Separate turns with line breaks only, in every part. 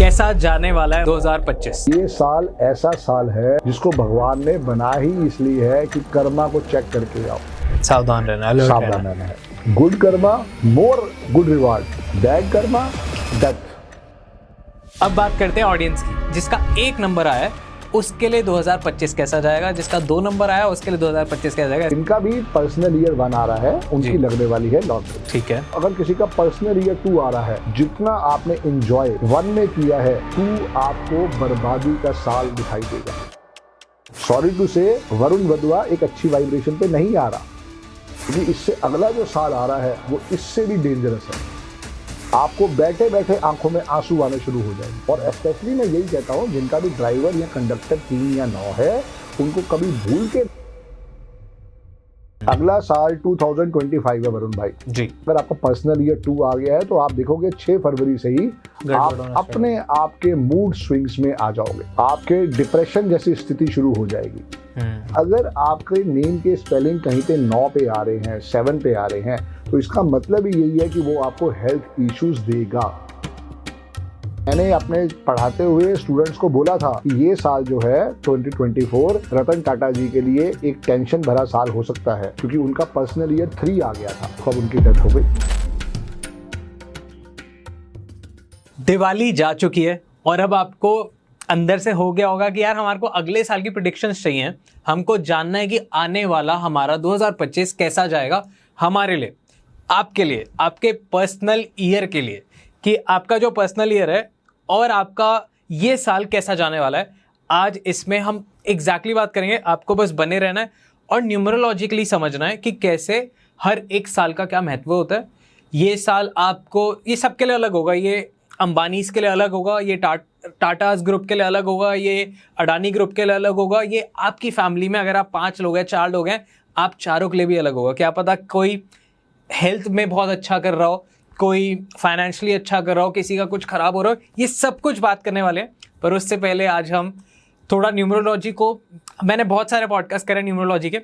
कैसा जाने वाला है 2025?
ये साल ऐसा साल है जिसको भगवान ने बना ही इसलिए है कि कर्मा को चेक करके आओ।
सावधान रहना, अलर्ट
सावधान रहना है। Good Karma more good reward, bad Karma death.
अब बात करते हैं ऑडियंस की। जिसका 1 नंबर आया है उसके लिए 2025 कैसा जाएगा, जिसका 2 नंबर आया उसके लिए 2025 कैसा जाएगा।
इनका भी पर्सनल ईयर 1 आ रहा है, उनकी लगने वाली है लॉटरी।
ठीक है।
अगर किसी का पर्सनल ईयर 2 आ रहा है, जितना आपने एंजॉय 1 में किया है, 2 आपको बर्बादी का साल दिखाई देगा। सॉरी टू से वरुण वधवा एक अच्छी वाइब्रेशन पे नहीं आ रहा, क्योंकि इससे अगला जो साल आ रहा है वो इससे भी डेंजरस है। आपको बैठे बैठे आंखों में आंसू आने शुरू हो जाएंगे। और स्पेशली मैं यही कहता हूँ, जिनका भी ड्राइवर या कंडक्टर 3 या 9 है, उनको कभी भूल के अगला साल 2025 है वरुण भाई
जी।
अगर आपका पर्सनल ईयर 2 आ गया है तो आप देखोगे 6 फरवरी से ही आप अपने आपके मूड स्विंग्स में आ जाओगे। आपके डिप्रेशन जैसी स्थिति शुरू हो जाएगी। अगर आपके नेम के स्पेलिंग कहीं पे 9 पे आ रहे हैं, 7 पे आ रहे हैं, तो इसका मतलब ही यही है कि वो आपको हेल्थ इश्यूज देगा। मैंने अपने पढ़ाते हुए स्टूडेंट्स को बोला था कि ये साल जो है 2024 रतन टाटा जी के लिए एक टेंशन भरा साल हो सकता है, क्योंकि उनका पर्सनल ईयर 3 आ गया था, तो अब उनकी डेथ हो गई।
दिवाली जा चुकी है और अब आपको अंदर से हो गया होगा कि यार हमारे को अगले साल की प्रेडिक्शंस चाहिए। हमको जानना है कि आने वाला हमारा 2025 कैसा जाएगा हमारे लिए, आपके लिए, आपके पर्सनल ईयर के लिए, कि आपका जो पर्सनल ईयर है और आपका ये साल कैसा जाने वाला है। आज इसमें हम एग्जैक्टली बात करेंगे। आपको बस बने रहना है और न्यूमरोलॉजिकली समझना है कि कैसे हर एक साल का क्या महत्व होता है। ये साल आपको, ये सबके लिए अलग होगा, ये अंबानीज के लिए अलग होगा, ये टाटाज ग्रुप के लिए अलग होगा, ये अडानी ग्रुप के लिए अलग होगा, ये आपकी फैमिली में अगर आप 5 लोग हैं, 4 लोग हैं, आप चारों के लिए भी अलग होगा। क्या पता कोई हेल्थ में बहुत अच्छा कर रहा हो, कोई फाइनेंशियली अच्छा कर रहा हो, किसी का कुछ खराब हो रहा हो, ये सब कुछ बात करने वाले हैं। पर उससे पहले आज हम थोड़ा न्यूमरोलॉजी को, मैंने बहुत सारे पॉडकास्ट करे न्यूमरोलॉजी के,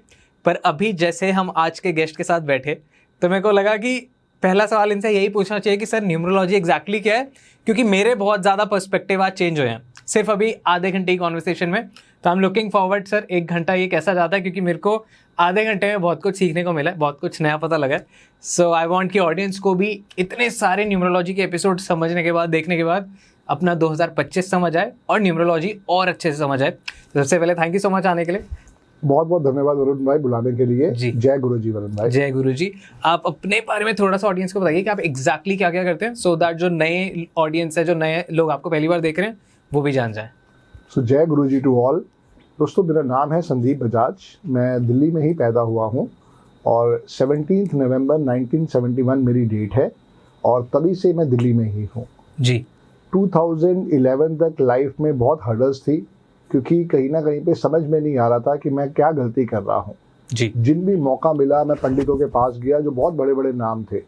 पर अभी जैसे हम आज के गेस्ट के साथ बैठे तो मेरे को लगा कि पहला सवाल इनसे यही पूछना चाहिए कि सर न्यूमरोलॉजी एग्जैक्टली क्या है, क्योंकि मेरे बहुत ज़्यादा पर्सपेक्टिव आज चेंज हुए हैं सिर्फ अभी आधे घंटे की कॉन्वर्सेशन में। तो I am looking forward sir 1 घंटा ये कैसा जाता है, क्योंकि मेरे को आधे घंटे में बहुत कुछ सीखने को मिला है, बहुत कुछ नया पता लगा है। सो आई वांट कि ऑडियंस को भी इतने सारे न्यूमरोलॉजी के एपिसोड समझने के बाद, देखने के बाद अपना 2025 समझ आए और न्यूमरोलॉजी और अच्छे से समझ आए। तो सबसे पहले थैंक यू सो मच आने के लिए।
बहुत बहुत धन्यवाद वरुण भाई बुलाने के लिए। जय गुरु जी वरुण भाई।
जय गुरु जी। आप अपने बारे में थोड़ा सा ऑडियंस को बताइए कि आप एग्जैक्टली क्या क्या करते हैं, सो दैट जो नए ऑडियंस है, जो नए लोग आपको पहली बार देख रहे हैं, वो भी जान जाए।
सो जय गुरु जी टू ऑल। दोस्तों, मेरा नाम है संदीप बजाज। मैं दिल्ली में ही पैदा हुआ हूँ और 17 नवंबर 1971 मेरी डेट है और तभी से मैं दिल्ली में ही हूँ
जी।
2011 तक लाइफ में बहुत हर्डल्स थी, क्योंकि कहीं ना कहीं पे समझ में नहीं आ रहा था कि मैं क्या गलती कर रहा हूँ
जी।
जिन भी मौका मिला मैं पंडितों के पास गया, जो बहुत बड़े बड़े नाम थे,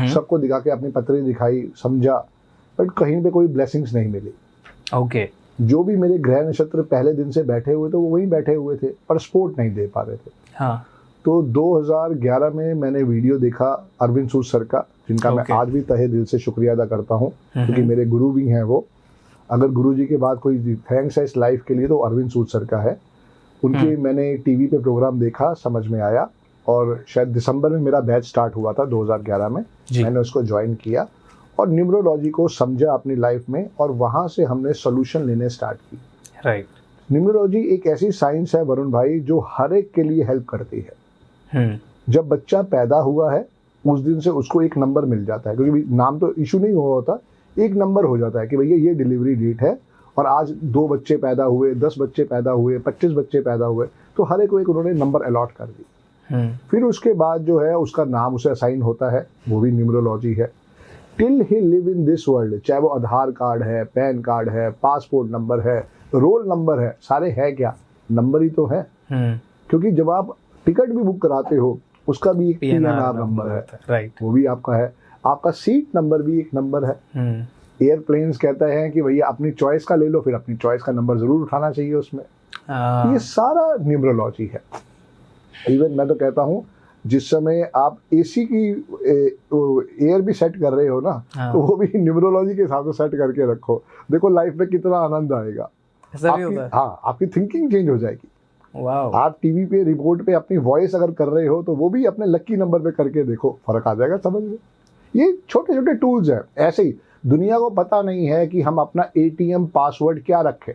सबको दिखा के अपनी पत्री दिखाई, समझा, बट कहीं पे कोई ब्लेसिंग्स नहीं मिली।
ओके।
जो भी मेरे ग्रह नक्षत्र पहले दिन से बैठे हुए थे वो वहीं बैठे हुए थे, पर सपोर्ट नहीं दे पा रहे थे।
हाँ।
तो 2011 में मैंने वीडियो देखा अरविंद सूद सर का, जिनका मैं आज भी तहे दिल से शुक्रिया अदा करता हूँ, क्योंकि मेरे गुरु भी हैं वो। अगर गुरु जी के बाद कोई थैंक्स है इस लाइफ के लिए तो अरविंद सूद सर का है। उनके मैंने टीवी पे प्रोग्राम देखा, समझ में आया, और शायद दिसंबर में मेरा बैच स्टार्ट हुआ था 2011 में। मैंने उसको ज्वाइन किया और न्यूमरोलॉजी को समझा अपनी लाइफ में, और वहाँ से हमने सोल्यूशन लेने स्टार्ट की।
राइट।
न्यूमरोलॉजी एक ऐसी साइंस है वरुण भाई जो हर एक के लिए हेल्प करती है। जब बच्चा पैदा हुआ है उस दिन से उसको एक नंबर मिल जाता है, क्योंकि नाम तो इशू नहीं हुआ होता, एक नंबर हो जाता है कि भैया ये डिलीवरी डेट है और आज 2 बच्चे पैदा हुए, 10 बच्चे पैदा हुए, 25 बच्चे पैदा हुए, तो हर एक को एक उन्होंने नंबर अलॉट कर दी। फिर उसके बाद जो है उसका नाम उसे असाइन होता है, वो भी न्यूमरोलॉजी है। Till he live in this world, चाहे वो आधार कार्ड है, पैन कार्ड है, पासपोर्ट नंबर है, रोल नंबर है, सारे है क्या, नंबर ही तो है। क्योंकि जब आप टिकट भी बुक कराते हो उसका भी एक PNR नंबर है, राइट, वो भी आपका है। आपका सीट नंबर भी एक नंबर है। एयरप्लेन्स कहते हैं कि भैया अपनी चॉइस का ले लो, फिर अपनी चॉइस का नंबर जरूर उठाना चाहिए उसमें। ये सारा न्यूमरोलॉजी है। इवन मैं तो कहता हूँ जिस समय आप एसी की एयर भी सेट कर रहे हो ना,
हाँ।
तो वो भी न्यूमरोलॉजी के हिसाब से सेट करके रखो। देखो लाइफ में कितना आनंद आएगा।
ऐसा भी होता है?
हाँ, आपकी थिंकिंग चेंज हो जाएगी।
वाह।
आप टीवी पे रिपोर्ट पे अपनी वॉइस अगर कर रहे हो तो वो भी अपने लकी नंबर पे करके देखो, फर्क आ जाएगा समझ में। ये छोटे छोटे टूल्स हैं। ऐसे ही दुनिया को पता नहीं है कि हम अपना एटीएम पासवर्ड क्या रखें।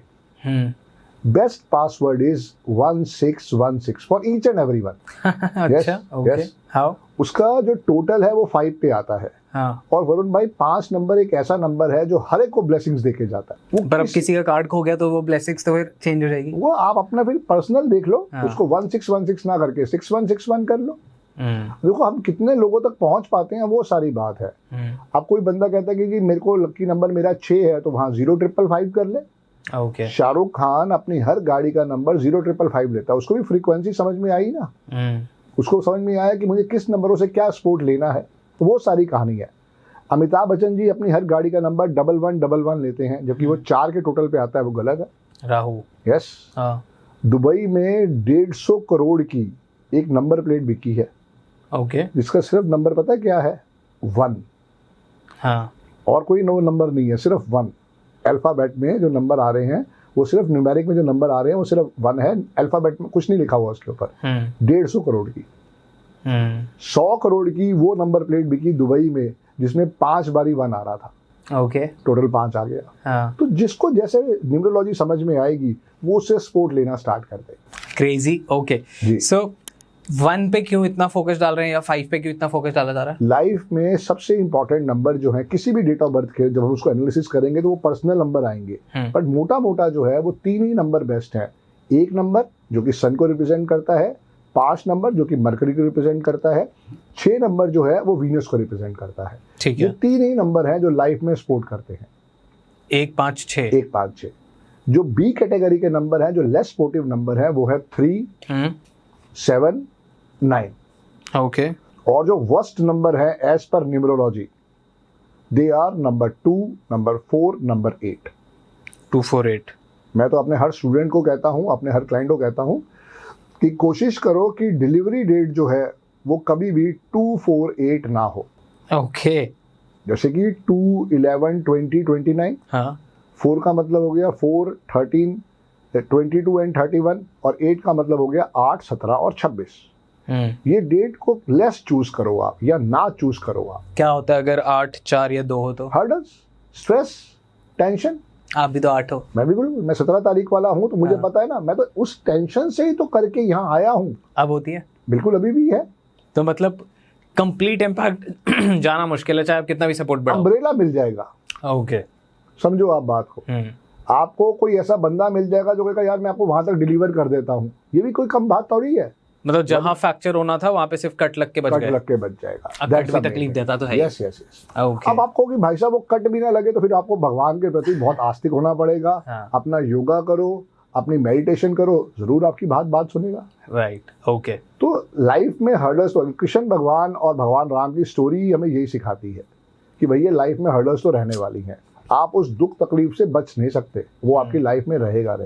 Best password is 1616 for each and every one.
अच्छा, ओके, हाउ?
उसका जो टोटल है वो 5 पे आता है।
हाँ।
और वरुण भाई 5 नंबर एक ऐसा नंबर है जो हर एक को ब्लेसिंग्स देके जाता है। वो
पर अब किसी का कार्ड खो गया तो वो ब्लेसिंग्स तो फिर चेंज हो जाएगी।
वो आप अपना फिर पर्सनल देख लो।
हाँ।
उसको 1616 ना करके 6161 कर लो। देखो हम कितने लोगों तक पहुंच पाते हैं, वो सारी बात है। अब कोई बंदा कहता है कि मेरे को लकी नंबर मेरा 6 है, तो वहां 0555 कर ले।
ओके।
शाहरुख खान अपनी हर गाड़ी का नंबर 0555 लेता है। उसको भी फ्रीक्वेंसी समझ में आई ना। उसको समझ में आया कि मुझे किस नंबरों से क्या स्पोर्ट लेना है। तो वो सारी कहानी है। अमिताभ बच्चन जी अपनी हर गाड़ी का नंबर 1111 लेते हैं, जबकि वो 4 के टोटल पे आता है, वो गलत है।
राहु।
यस।
हाँ।
दुबई में 150 करोड़ की एक नंबर प्लेट बिकी है।
ओके।
जिसका सिर्फ नंबर पता है क्या है? 1।
हाँ।
और कोई नंबर नहीं है, सिर्फ 1। अल्फाबेट में जो नंबर आ रहे हैं वो सिर्फ, न्यूमेरिक में जो नंबर आ रहे हैं वो सिर्फ 1 है। अल्फाबेट में कुछ नहीं लिखा हुआ उसके ऊपर। 150 करोड़ की। 100 करोड़ की वो नंबर प्लेट बिकी दुबई में, जिसमें 5 बारी 1 आ रहा था।
ओके।
टोटल 5 आ गया।
हाँ।
तो जिसको जैसे न्यूमरोलॉजी समझ में आएगी वो उससे स्पोर्ट लेना स्टार्ट कर दे।
क्रेजी। ओके।
जी।
सो 1 पे क्यों इतना फोकस डाल रहे हैं या 5 पे क्यों इतना फोकस डाला जा रहा है?
लाइफ में सबसे इंपॉर्टेंट नंबर जो है किसी भी डेट ऑफ बर्थ के, जब हम उसको एनालिसिस करेंगे तो वो पर्सनल नंबर आएंगे। बट मोटा मोटा जो है वो 3 ही नंबर बेस्ट है। 1 नंबर जो कि सन को रिप्रेजेंट करता है, 5 नंबर जो कि मरकरी को रिप्रेजेंट करता है, 6 नंबर जो है वो वीनस को रिप्रेजेंट करता है।
ठीक
ये
है।
3 ही नंबर हैं जो लाइफ में सपोर्ट करते हैं।
1 5 6।
1 5 6। जो बी कैटेगरी के नंबर हैं, जो लेस सपोर्टिव नंबर है, वो है 3 7 9।
ओके।
और जो वर्स्ट नंबर है as per numerology, they are number 2, number 4, number 8।
248।
मैं तो अपने हर स्टूडेंट को कहता हूं, अपने हर क्लाइंट को कहता हूं कि कोशिश करो कि डिलीवरी डेट जो है वो कभी भी 248 ना हो।
ओके।
जैसे कि 2 11 20 29।
हाँ।
4 का मतलब हो गया 4 13 22 एंड 31, और 8 का मतलब हो गया 8 17 और 26। ये डेट को लेस चूज करो आप, या ना चूज करो आप।
क्या होता है अगर 8 4 या 2 हो तो?
Hurdles, stress, tension.
आप भी तो 8 हो।
मैं भी बिल्कुल, मैं 17 तारीख वाला हूँ, तो मुझे
हाँ।
पता है ना, मैं तो उस टेंशन से ही तो करके यहाँ आया हूँ।
अब होती है?
बिल्कुल अभी भी है।
तो मतलब कंप्लीट इम्पैक्ट जाना मुश्किल है, चाहे आप कितना भी सपोर्ट बढ़ाओ।
अम्ब्रेला मिल जाएगा।
ओके।
समझो आप बात को। आपको कोई ऐसा बंदा मिल जाएगा जो कहेगा यार मैं आपको वहां तक डिलीवर कर देता हूँ। ये भी कोई कम बात थोड़ी है।
मतलब जहां फ्रैक्चर होना था वहां पे सिर्फ कट लग के बच गए।
कट लग के बच जाएगा।
अब कट भी तकलीफ देता तो है।
Yes yes yes.
ओके।
अब आपको कि भाई साहब वो कट भी ना लगे, तो फिर आपको भगवान के प्रति बहुत आस्तिक होना पड़ेगा।
हाँ।
अपना योगा करो, अपनी मेडिटेशन करो, जरूर आपकी बात सुनेगा।
राइट। ओके।
तो लाइफ में हर्डल्स तो, कृष्ण भगवान और भगवान राम की स्टोरी हमें यही सिखाती है कि भैया लाइफ में हर्डल्स तो रहने वाली हैं। आप उस दुख तकलीफ से बच नहीं सकते, वो आपकी लाइफ में रहेगा।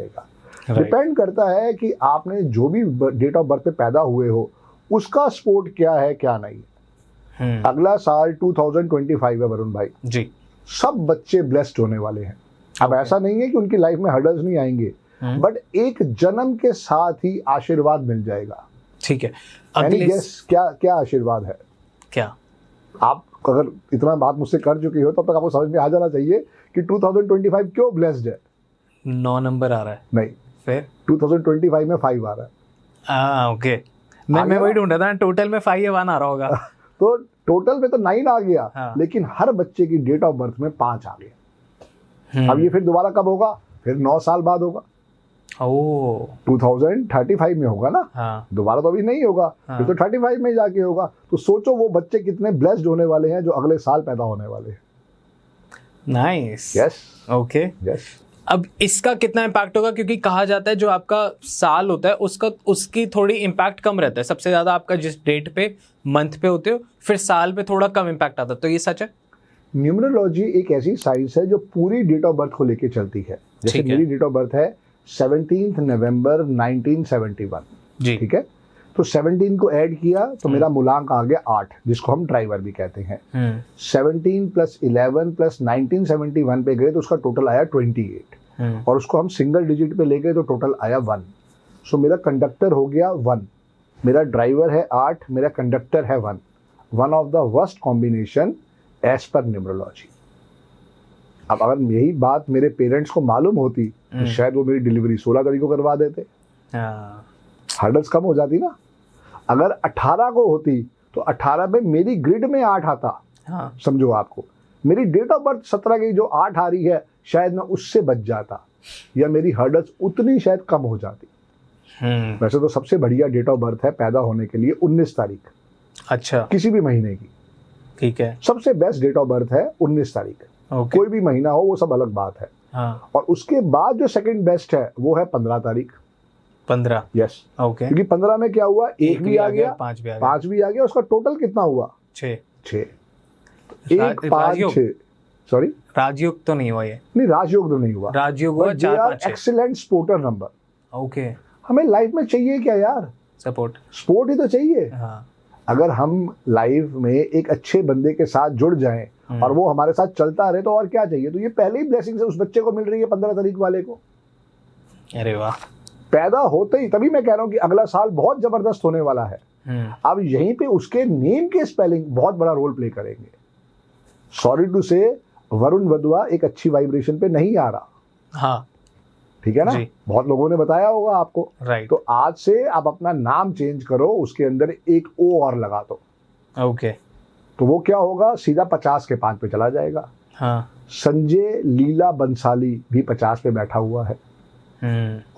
डिपेंड करता है कि आपने जो भी डेट ऑफ बर्थ पे पैदा हुए हो उसका सपोर्ट क्या है क्या नहीं। अगला साल 2025 है वरुण भाई
जी।
सब बच्चे ब्लेस्ड होने वाले हैं। अब ऐसा नहीं है कि उनकी लाइफ में हर्डल्स नहीं आएंगे, बट एक जन्म के साथ ही आशीर्वाद मिल जाएगा।
ठीक है।
अगले क्या आशीर्वाद है?
क्या
आप अगर इतना बात मुझसे कर चुके हो तब तक आपको समझ में आ जाना चाहिए कि 2025 क्यों ब्लेस्ड है।
9 नंबर आ रहा है।
नहीं,
फिर
2025 में 5 आ रहा है।
ओके। मैं वही ढूंढ रहा था, टोटल में 5 या 1 आ रहा होगा।
तो टोटल में तो 9 आ गया।
हाँ।
लेकिन हर बच्चे की डेट ऑफ बर्थ में 5 आ गया। अब ये फिर दोबारा कब होगा? फिर 9 साल बाद होगा। 2035 में होगा ना।
हाँ।
दोबारा तो अभी नहीं होगा।
हाँ।
फिर तो 35 में जाके होगा। तो सोचो वो बच्चे कितने ब्लेस्ड होने वाले हैं जो अगले साल पैदा होने वाले हैं।
नाइस।
यस।
ओके।
यस।
अब इसका कितना इम्पैक्ट होगा, क्योंकि कहा जाता है जो आपका साल होता है उसकी थोड़ी इम्पैक्ट कम रहता है। सबसे ज्यादा आपका जिस डेट पे मंथ पे होते हो, फिर साल पे थोड़ा कम इम्पैक्ट आता है। तो ये सच है?
न्यूमरोलॉजी एक ऐसी साइंस है जो पूरी डेट ऑफ बर्थ को लेके चलती है। जैसे मेरी डेट ऑफ बर्थ है 17 नवंबर 1971।
जी।
ठीक है। तो 17 को ऐड किया तो मेरा मूलांक आ गया 8, जिसको हम ड्राइवर भी कहते हैं। 17 प्लस 11 प्लस 1971 पे गए तो उसका टोटल आया 28, और उसको हम सिंगल डिजिट पे ले गए तो टोटल आया 1। सो मेरा कंडक्टर हो गया 1, मेरा ड्राइवर है 8, मेरा कंडक्टर है 1। One of the worst combination as per numerology. अब अगर यही बात मेरे पेरेंट्स को मालूम होती तो शायद वो मेरी डिलीवरी 16 तारीख को करवा देते, हर्डल्स कम हो जाती ना। अगर 18 को होती तो 18 में मेरी ग्रिड में 8 आता, समझो आपको मेरी डेट ऑफ बर्थ 17 की जो 8 आ रही है, शायद मैं उससे बच जाता, या मेरी हर्डल्स उतनी शायद कम हो जाती। वैसे तो सबसे बढ़िया डेट ऑफ बर्थ है पैदा होने के लिए 19 तारीख,
अच्छा,
किसी भी महीने की,
ठीक है,
सबसे बेस्ट डेट ऑफ बर्थ है 19 तारीख। कोई भी महीना हो वो सब अलग बात है। और उसके बाद जो सेकंड बेस्ट है वो है 15 तारीख।
15,
यस,
ओके,
क्योंकि 15 में क्या हुआ, 1 भी आ गया,
5
भी आ गया, उसका टोटल कितना हुआ,
6।
1 5 6, सॉरी
राजयोग तो नहीं हुआ ये,
नहीं राजयोग तो नहीं हुआ,
राजयोग हुआ 4 5 6।
Excellent Sportster number.
ओके,
हमें लाइफ में चाहिए क्या यार, स्पोर्ट ही तो चाहिए। अगर हम लाइफ में एक अच्छे बंदे के साथ जुड़ जाएं और वो हमारे साथ चलता रहे तो और क्या चाहिए। तो ये पहले ही ब्लेसिंग से उस बच्चे को मिल रही है 15 तारीख वाले को।
अरे वाह,
पैदा होते ही, तभी मैं कह रहा हूँ कि अगला साल बहुत जबरदस्त होने वाला है। अब यहीं पे उसके नेम के स्पेलिंग बहुत बड़ा रोल प्ले करेंगे। सॉरी टू से, वरुण वधवा एक अच्छी वाइब्रेशन पे नहीं आ रहा।
हाँ,
ठीक है ना, बहुत लोगों ने बताया होगा आपको।
राइट।
तो आज से आप अपना नाम चेंज करो, उसके अंदर एक ओ और लगा दो।
ओके,
तो वो क्या होगा, सीधा 50 के 5 पे चला जाएगा।
हाँ।
संजय लीला बंसाली भी 50 पे बैठा हुआ है,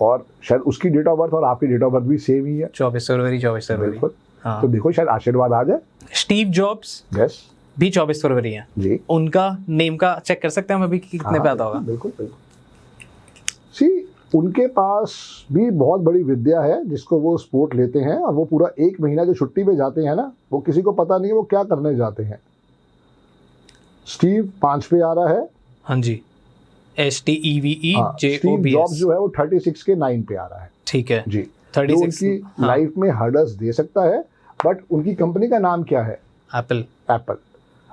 और शायद उसकी डेट ऑफ बर्थ और आपकी डेट ऑफ बर्थ भी सेम ही है,
24 फरवरी।
बिल्कुल।
हाँ।
तो देखो शायद आशीर्वाद आ जाए।
स्टीव जॉब्स
यस
भी 24 फरवरी है
जी।
उनका नेम का चेक कर सकते हैं हम अभी कितने पे आता होगा।
बिल्कुल बिल्कुल। सी, उनके पास भी बहुत बड़ी विद्या है जिसको वो स्पोर्ट लेते हैं, और वो पूरा 1 महीना जो छुट्टी पे जाते हैं ना, वो किसी को पता नहीं है वो क्या करने जाते हैं। स्टीव 5 पे आ रहा है।
हाँ जी, STEVE
स्टीव जॉब्स जो है वो 36 के 9 पे आ रहा है।
ठीक है
जी,
36।
जो उनकी लाइफ में हर्डल्स दे सकता है, बट उनकी कंपनी का नाम क्या है,
एप्पल।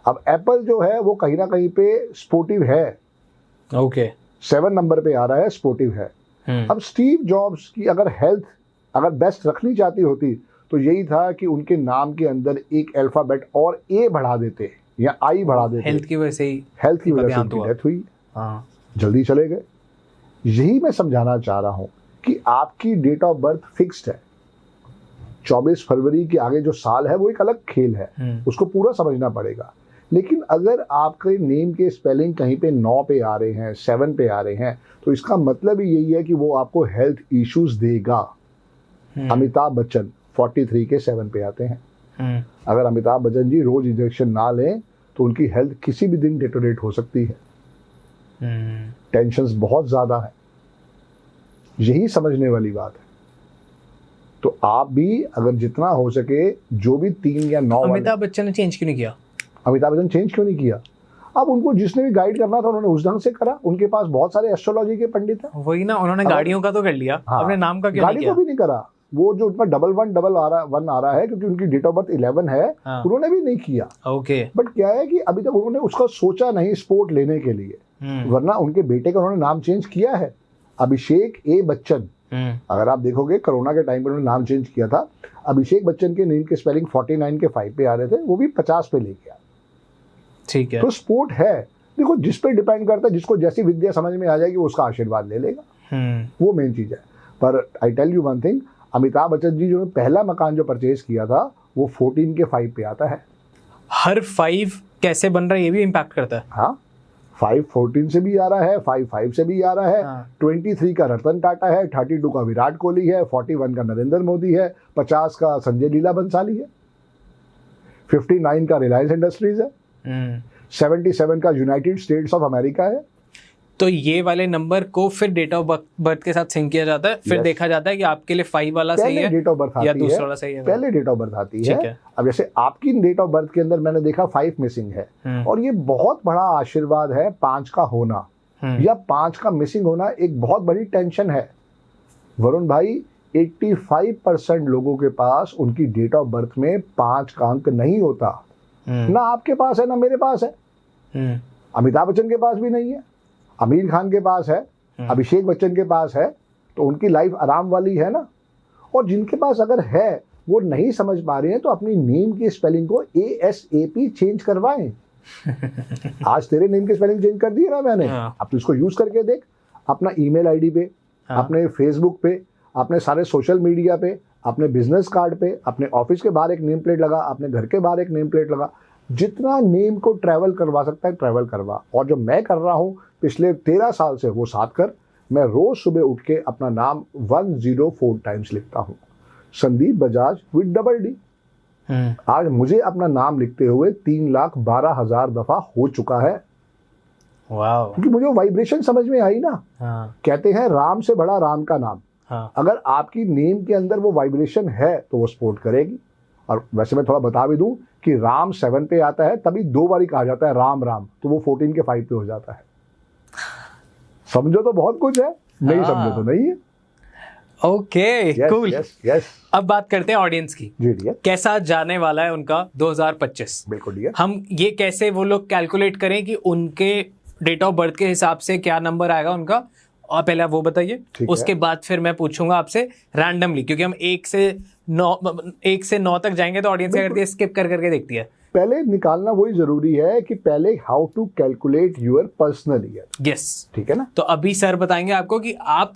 अब एप्पल जो है वो कहीं ना कहीं पे स्पोर्टिव है।
ओके,
7 नंबर पे आ रहा है, स्पोर्टिव है। अब स्टीव जॉब्स की अगर हेल्थ अगर बेस्ट रखनी चाहती होती तो यही था कि उनके नाम के अंदर एक अल्फाबेट और ए बढ़ा देते या आई बढ़ा देते।
हेल्थ की वजह से
उनकी डेथ हुई, जल्दी चले गए। यही मैं समझाना चाह रहा हूं कि आपकी डेट ऑफ बर्थ फिक्स्ड है। 24 फरवरी के आगे जो साल है वो एक अलग खेल है, उसको पूरा समझना पड़ेगा। लेकिन अगर आपके नेम के स्पेलिंग कहीं पे 9 पे आ रहे हैं, 7 पे आ रहे हैं, तो इसका मतलब ही यही है कि वो आपको हेल्थ इश्यूज देगा। अमिताभ बच्चन 43 के 7 पे आते हैं। अगर अमिताभ बच्चन जी रोज इंजेक्शन ना लें तो उनकी हेल्थ किसी भी दिन डिटोरेट हो सकती है। टेंशन्स बहुत ज्यादा है, यही समझने वाली बात है। तो आप भी अगर जितना हो सके, जो भी 3 या 9,
अमिताभ बच्चन ने चेंज क्यों नहीं किया?
अमिताभ बच्चन चेंज क्यों नहीं किया? अब उनको जिसने भी गाइड करना था उन्होंने उस ढंग से करा। उनके पास बहुत सारे एस्ट्रोलॉजी के पंडित हैं।
वही ना, उन्होंने गाड़ियों का तो कर लिया, अपने नाम का क्यों नहीं किया?
गाड़ी को भी नहीं करा। वो जो उनका 1111 आ रहा है, क्योंकि उनकी डेट ऑफ बर्थ 11 है, उन्होंने भी नहीं किया।
ओके,
बट क्या है कि अभी तक उन्होंने उसका सोचा नहीं स्पोर्ट लेने के लिए, वरना उनके बेटे का उन्होंने नाम चेंज किया है, अभिषेक ए बच्चन। अगर आप देखोगे कोरोना के टाइम पर उन्होंने नाम चेंज किया था। अभिषेक बच्चन के नेम के स्पेलिंग 49 के 5 पे आ रहे थे, वो भी 50 पे ले गया।
ठीक है,
तो स्पोर्ट है, देखो जिस पे डिपेंड करता है, जिसको जैसी विद्या समझ में आ जाएगी वो उसका आशीर्वाद ले लेगा, वो मेन चीज है। पर I tell you one thing, Amitabh Bachchan ji जो पहला मकान जो परचेज किया था वो 14 के 5 पे आता है।
हर 5 कैसे बन रहा है ये भी इम्पैक्ट करता है।
हाँ, 5 14 से भी आ रहा है, 5 5 से भी आ रहा है। 23 का रतन टाटा है, 32 का विराट कोहली है, 41 का नरेंद्र मोदी है, 50 का संजय लीला बंसाली है, 59 का रिलायंस इंडस्ट्रीज है, 77 का यूनाइटेड स्टेट्स ऑफ अमेरिका है।
तो ये वाले नंबर को फिर डेट ऑफ बर्थ के साथ सिंक किया जाता है, फिर देखा जाता है कि आपके लिए 5 वाला सही है
डेट ऑफ बर्थ
या दूसरा वाला सही है।
पहले डेट ऑफ बर्थ आती है। अब जैसे आपकी डेट ऑफ बर्थ के अंदर मैंने देखा 5 मिसिंग है, और ये बहुत बड़ा आशीर्वाद है 5 का होना, या 5 का मिसिंग होना एक बहुत बड़ी टेंशन है। वरुण भाई, 85% लोगों के पास उनकी डेट ऑफ बर्थ में 5 का अंक नहीं होता। ना आपके पास है ना मेरे पास है। अमिताभ बच्चन के पास भी नहीं है, आमिर खान के पास है, अभिषेक बच्चन के पास है, तो उनकी लाइफ आराम वाली है ना। और जिनके पास अगर है वो नहीं समझ पा रहे हैं तो अपनी नेम की स्पेलिंग को ASAP चेंज करवाएं। आज तेरे नेम की स्पेलिंग चेंज कर दी है ना मैंने, अब तो इसको यूज करके देख। अपना ईमेल आईडी पे, अपने फेसबुक पे, अपने सारे सोशल मीडिया पे, अपने बिजनेस कार्ड पे, अपने ऑफिस के बाहर एक नेम प्लेट लगा, अपने घर के बाहर एक नेम प्लेट लगा। जितना नेम को ट्रैवल करवा सकता है ट्रैवल करवा। और जो मैं कर रहा हूँ पिछले 13 साल से वो साथ कर। मैं रोज सुबह उठ के अपना नाम 104 टाइम्स लिखता हूँ, Sandeep Bajaj with double D। आज मुझे अपना नाम लिखते हुए 3,12,000 दफा हो चुका है।
वाव।
क्योंकि मुझे वाइब्रेशन समझ में आई ना। कहते हैं राम से बड़ा राम का नाम। अगर आपकी नेम के अंदर वो वाइब्रेशन है तो वो सपोर्ट करेगी। और वैसे मैं थोड़ा बता भी दूं कि राम 7 पे आता है तभी 2 बार कहा जाता है राम राम, तो वो 14 के 5 पे हो जाता है। समझो तो बहुत कुछ है, नहीं समझो तो नहीं है।
Okay, cool.
यस।
अब बात करते हैं ऑडियंस की।
जी डियर।
कैसा जाने वाला है उनका 2025?
बिल्कुल डियर।
हम ये कैसे वो लोग कैलकुलेट करें कि उनके डेट ऑफ बर्थ के हिसाब से क्या नंबर आएगा उनका? और पहले आप वो बताइए, उसके बाद फिर मैं पूछूंगा आपसे रैंडमली, क्योंकि हम 1 से 9 तक जाएंगे तो ऑडियंस क्या करती है, स्किप कर करके देखती है।
पहले निकालना वही जरूरी है कि पहले how to calculate your personal year.
Yes,
ठीक है ना।
तो अभी सर बताएंगे आपको कि आप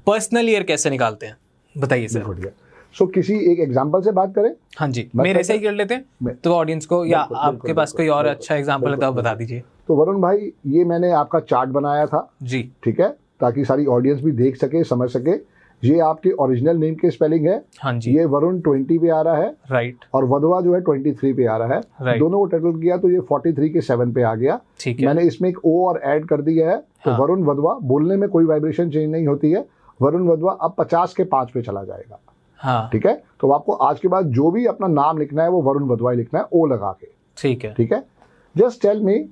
पर्सनल ईयर कैसे निकालते हैं। बताइए सर।
सो किसी एक एग्जांपल से बात करें।
हाँ जी, मेरे से ही कर लेते हैं तो ऑडियंस को, या आपके पास कोई और अच्छा एग्जांपल है तो आप बता दीजिए।
तो वरुण भाई, ये मैंने आपका चार्ट बनाया था
जी,
ठीक है, ताकि सारी ऑडियंस भी देख सके, समझ सके। ये आपके ओरिजिनल नेम की स्पेलिंग है।
हाँ जी।
ये वरुण 20 पे आ रहा है,
राइट।
और वधवा जो है 23 पे आ रहा है,
राइट।
दोनों को टोटल किया तो ये 43 के 7 पे आ गया।
ठीक है।
मैंने इसमें एक O और ऐड कर दिया है, तो
हाँ।
वरुण वधवा बोलने में कोई वाइब्रेशन चेंज नहीं होती है। वरुण वधवा अब 50 के 5 पे चला जाएगा।
हाँ,
ठीक है। तो आपको आज के बाद जो भी अपना नाम लिखना है वो वरुण वधवा ही लिखना है, O लगा के।
ठीक है।
ठीक है। Just tell me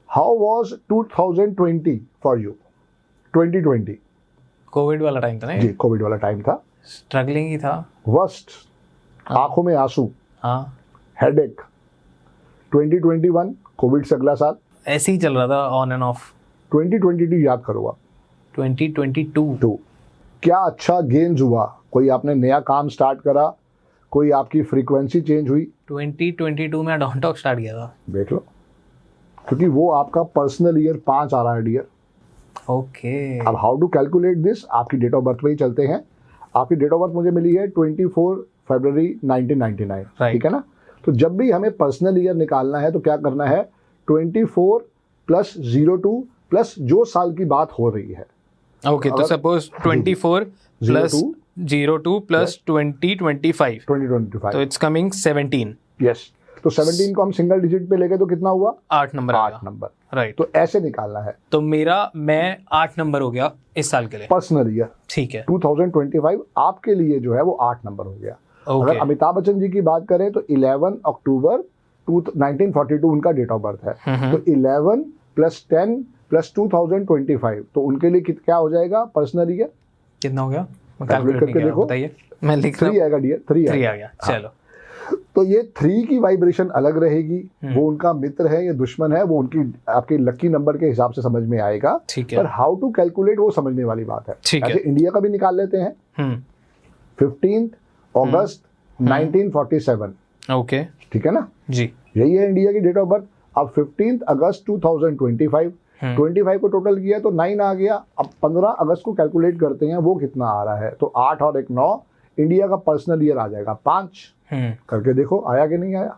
how was 2020 for you? 2020
covid वाला टाइम था ना
जी, कोविड वाला टाइम था,
स्ट्रगलिंग ही था।
वर्स्ट, आंखों में आंसू,
हाँ,
हेडेक। 2021 कोविड से अगला साल,
ऐसे ही चल रहा था ऑन एंड ऑफ।
2022 याद करो आप।
2022
क्या अच्छा गेन्स हुआ? कोई आपने नया काम स्टार्ट करा, कोई आपकी फ्रीक्वेंसी चेंज हुई?
2022 में डॉन टॉक स्टार्ट किया था।
देख लो, क्योंकि वो आपका पर्सनल ईयर 5 आ रहा है डियर।
ओके।
अब हाउ टू कैलकुलेट दिस? आपकी डेट ऑफ बर्थ पे ही चलते हैं। आपकी डेट ऑफ बर्थ मुझे मिली है 24 फरवरी 1999, ठीक है ना। तो जब भी हमें पर्सनल ईयर निकालना है तो क्या करना है? 24 प्लस 02 प्लस जो साल की बात हो रही है।
ओके, तो सपोज 24 प्लस 02 प्लस 2025, तो इट्स कमिंग 17।
यस। तो 17 को हम सिंगल डिजिट पे लेके तो कितना हुआ?
8 नंबर।
8 number,
right.
तो ऐसे निकालना है।
तो मैं 8 नंबर हो गया इस साल के लिए,
पर्सनल ईयर।
ठीक है।
2025 आपके लिए जो है वो 8 नंबर हो गया। अगर अमिताभ बच्चन जी की बात करें तो 11 अक्टूबर 1942 उनका डेट ऑफ बर्थ है। तो 11 प्लस 10 प्लस 2025, तो उनके लिए क्या हो जाएगा पर्सनल ईयर?
कितना हो गया?
कैलकुलेट करके देखो।
बताइए, मैं लिख रहा हूं।
3 आएगा डियर, 3
आ गया। चलो,
तो ये 3 की वाइब्रेशन अलग रहेगी। वो उनका मित्र है या दुश्मन है, वो उनकी आपके लकी नंबर के हिसाब से समझ में आएगा।
ठीक है।
पर हाउ टू कैलकुलेट वो समझने वाली बात है। ऐसे इंडिया का भी निकाल लेते हैं। 15 अगस्त 1947।
ओके,
ठीक है ना
जी।
यही है इंडिया की डेट ऑफ बर्थ। अब 15 अगस्त 2025, 25 को टोटल किया तो 9 आ गया। अब 15 अगस्त को कैलकुलेट करते हैं वो कितना आ रहा है, तो 8 और 1 9, इंडिया का पर्सनल ईयर आ जाएगा 5। करके देखो आया कि नहीं आया?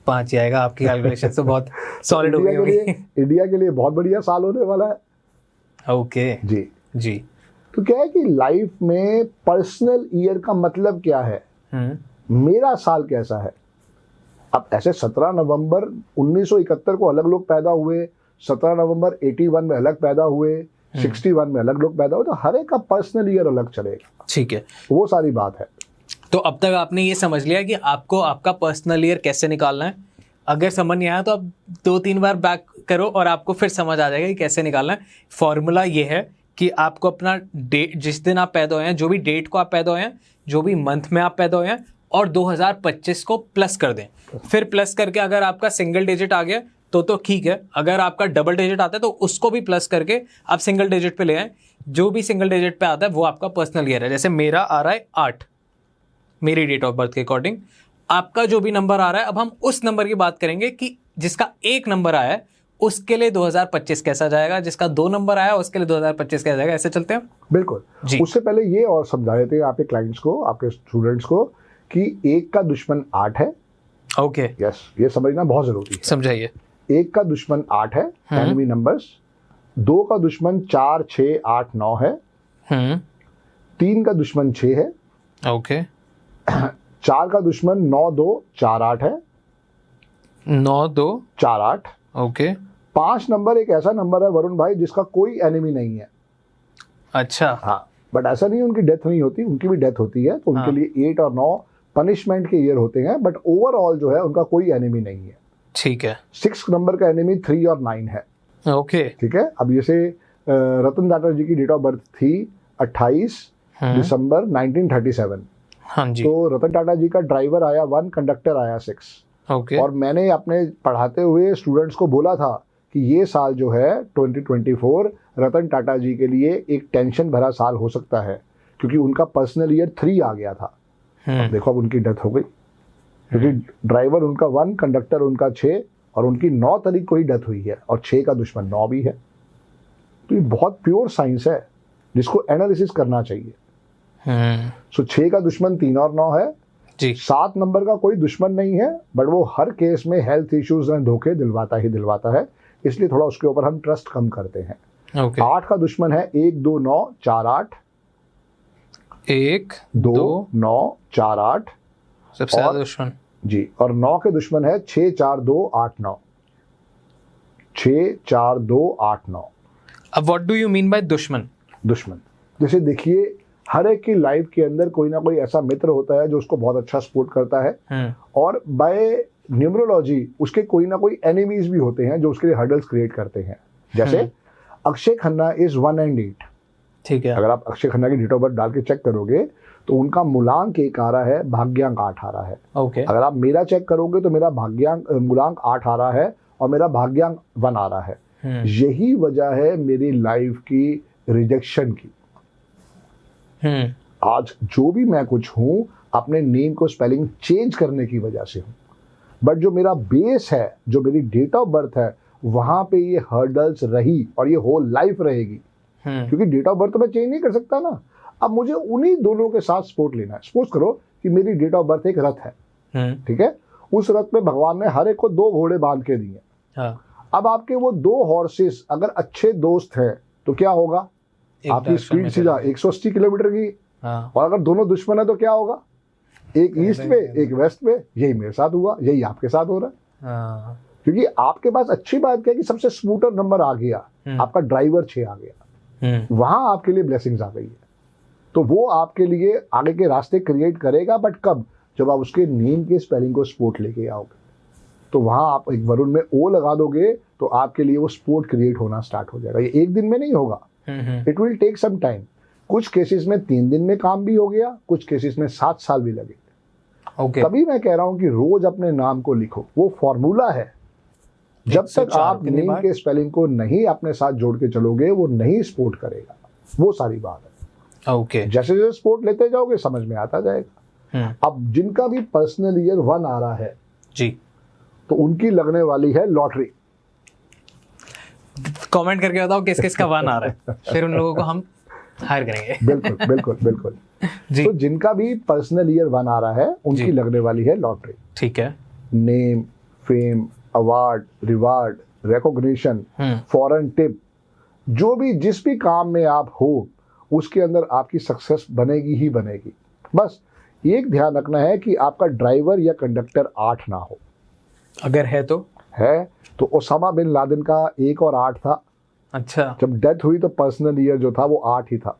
5 ही आएगा। आपकी कैलकुलेशन तो बहुत सॉलिड हो गई होगी।
इंडिया के लिए बहुत बढ़िया साल होने वाला है।
ओके
जी
जी।
तो क्या है कि लाइफ में पर्सनल ईयर का मतलब क्या है? मेरा साल कैसा है? अब ऐसे 17 नवंबर 1971 को अलग लोग पैदा हुए, 17 नवंबर 81 में अलग पैदा हुए, 61 में अलग लोग पैदा हुए, तो हर एक का पर्सनल ईयर अलग चलेगा।
ठीक है,
वो सारी बात है।
तो अब तक आपने ये समझ लिया कि आपको आपका पर्सनल ईयर कैसे निकालना है। अगर समझ नहीं आया तो आप 2-3 बार बैक करो और आपको फिर समझ आ जाएगा कि कैसे निकालना है। फॉर्मूला ये है कि आपको अपना डेट, जिस दिन आप पैदा हुए हैं, जो भी डेट को आप पैदा हुए हैं, जो भी मंथ में आप पैदा हुए हैं, और 2025 को प्लस कर दें। फिर प्लस करके अगर आपका सिंगल डिजिट आ गया तो ठीक है, अगर आपका डबल डिजिट आता है तो उसको भी प्लस करके आप सिंगल डिजिट पे ले आए। जो भी सिंगल डिजिट पे आता है वो आपका पर्सनल ईयर है। जैसे मेरा आ रहा है 8, मेरी डेट ऑफ बर्थ के अकॉर्डिंग। आपका जो भी नंबर आ रहा है, अब हम उस नंबर की बात करेंगे कि जिसका 1 नंबर आया है उसके लिए 2025 कैसा जाएगा, जिसका 2 नंबर आया उसके लिए 2025 कैसा जाएगा। ऐसे चलते हैं।
बिल्कुल
जी।
उससे पहले ये और समझा देते हैं आपके क्लाइंट्स को, आपके स्टूडेंट्स को, कि 1 का दुश्मन 8 है।
ओके,
यस, ये समझना बहुत जरूरी है।
समझाइए।
1 का दुश्मन 8 है, एनिमी नंबर्स। 2 का दुश्मन 4, 6, 8, 9 है। 3 का दुश्मन 6 है।
ओके।
4 का दुश्मन 9, 2, 4, 8 है।
9, 2,
4, 8।
ओके।
5 नंबर एक ऐसा नंबर है वरुण भाई जिसका कोई एनिमी नहीं है।
अच्छा।
हाँ, बट ऐसा नहीं उनकी डेथ नहीं होती, उनकी भी डेथ होती है, तो उनके लिए 8 और 9 पनिशमेंट के ईयर होते हैं, बट ओवरऑल जो है उनका कोई एनिमी नहीं है।
ठीक है।
6 नंबर का एनिमी 3 और 9 है।
ओके।
ठीक है। अब जैसे रतन टाटा जी की डेट ऑफ बर्थ थी 28 दिसंबर 1937।
हाँ जी।
तो रतन टाटा जी का ड्राइवर आया 1, कंडक्टर आया 6।
ओके।
और मैंने अपने पढ़ाते हुए स्टूडेंट्स को बोला था कि ये साल जो है 2024 रतन टाटा जी के लिए एक टेंशन भरा साल हो सकता है, क्योंकि उनका पर्सनल ईयर 3 आ गया था। अब देखो, अब उनकी डेथ हो गई, क्योंकि ड्राइवर उनका 1, कंडक्टर उनका 6, और उनकी 9 तारीख को ही डेथ हुई है, और 6 का दुश्मन 9 भी है। तो ये बहुत प्योर साइंस है जिसको एनालिसिस करना चाहिए। सो 6 का दुश्मन 3 और 9 है
जी।
7 नंबर का कोई दुश्मन नहीं है, बट वो हर केस में हेल्थ इश्यूज में धोखे दिलवाता ही दिलवाता है, इसलिए थोड़ा उसके ऊपर हम ट्रस्ट कम करते हैं।
ओके।
8 का दुश्मन है 1, 2, 9, 4, 8।
1,
2, 9, 4, 8
सबसे ज्यादा दुश्मन
जी। और 9 के दुश्मन है 6, 4, 2, 8, 9। 6, 4, 2, 8, 9।
अब what do you mean by दुश्मन?
दुश्मन जैसे देखिए, हर एक की लाइफ के अंदर कोई ना कोई ऐसा मित्र होता है जो उसको बहुत अच्छा सपोर्ट करता है, और बाय न्यूमरोलॉजी उसके कोई ना कोई एनिमीज भी होते हैं जो उसके लिए हर्डल्स क्रिएट करते हैं। जैसे अक्षय खन्ना इज 1 and 8।
ठीक है।
अगर आप अक्षय खन्ना की डेट ऑफ बर्थ डाल के चेक करोगे तो उनका मूलांक 1 आ रहा है, भाग्यांक 8 आ रहा है।
ओके।
अगर आप मेरा चेक करोगे तो मेरा मूलांक 8 आ रहा है और मेरा भाग्यांक 1 आ रहा है। यही वजह है मेरी लाइफ की रिजेक्शन की। आज जो भी मैं कुछ हूं, अपने नेम को स्पेलिंग चेंज करने की वजह से हूं, बट जो मेरा बेस है, जो मेरी डेट ऑफ बर्थ है, वहां पे ये हर्डल्स रही और ये होल लाइफ रहेगी। क्योंकि डेट ऑफ बर्थ तो मैं चेंज नहीं कर सकता ना। अब मुझे उन्हीं दोनों के साथ सपोर्ट लेना है। सपोज करो कि मेरी डेट ऑफ बर्थ एक रथ है, ठीक है। उस रथ में भगवान ने हर एक को 2 घोड़े बांध के दिए। अब आपके वो 2 हॉर्सेस अगर अच्छे दोस्त हैं तो क्या होगा? आपकी स्पीड सीधा 180 किलोमीटर की। और अगर दोनों दुश्मन है तो क्या होगा? एक ईस्ट में, एक वेस्ट में। यही मेरे साथ हुआ, यही आपके साथ हो रहा है। क्योंकि आपके पास अच्छी बात क्या है कि सबसे स्मूटर नंबर आ गया, आपका ड्राइवर 6 आ गया, वहां आपके लिए ब्लेसिंग्स आ गई है। तो वो आपके लिए आगे के रास्ते क्रिएट करेगा, बट कब? जब आप उसके नेम के स्पेलिंग को सपोर्ट लेके आओगे, तो वहां आप एक वरुण में ओ लगा दोगे तो आपके लिए वो सपोर्ट क्रिएट होना स्टार्ट हो जाएगा। ये एक दिन में नहीं होगा, it will take some time. कुछ केसेस में 3 दिन में काम भी हो गया, कुछ केसेस में 7 साल भी लगे। तभी मैं कह रहा हूं कि रोज अपने नाम को लिखो, वो फॉर्मूला है। जब तक आप नेम के स्पेलिंग को नहीं अपने साथ जोड़ के चलोगे, वो नहीं सपोर्ट करेगा। वो सारी बात है।
ओके।
जैसे जैसे सपोर्ट लेते जाओगे समझ में आता जाएगा। अब जिनका भी पर्सनल ईयर 1 आ रहा है
जी,
तो उनकी लगने वाली है लॉटरी।
कमेंट करके बताओ किस किस का 1 आ रहा है, फिर उन लोगों को हम हायर करेंगे।
बिल्कुल बिल्कुल बिल्कुल जी। तो जिनका भी पर्सनल ईयर 1 आ रहा है उनकी लगने वाली है लॉटरी।
ठीक है।
Name, fame, award, reward, recognition, foreign tip, जो भी जिस भी काम में आप हो उसके अंदर आपकी सक्सेस बनेगी ही बनेगी। बस एक ध्यान रखना है कि आपका ड्राइवर या कंडक्टर 8 ना हो। अगर
है
तो ओसामा बिन लादेन का 1 और 8 था।
अच्छा।
जब डेथ हुई तो पर्सनल ईयर जो था वो 8 ही था।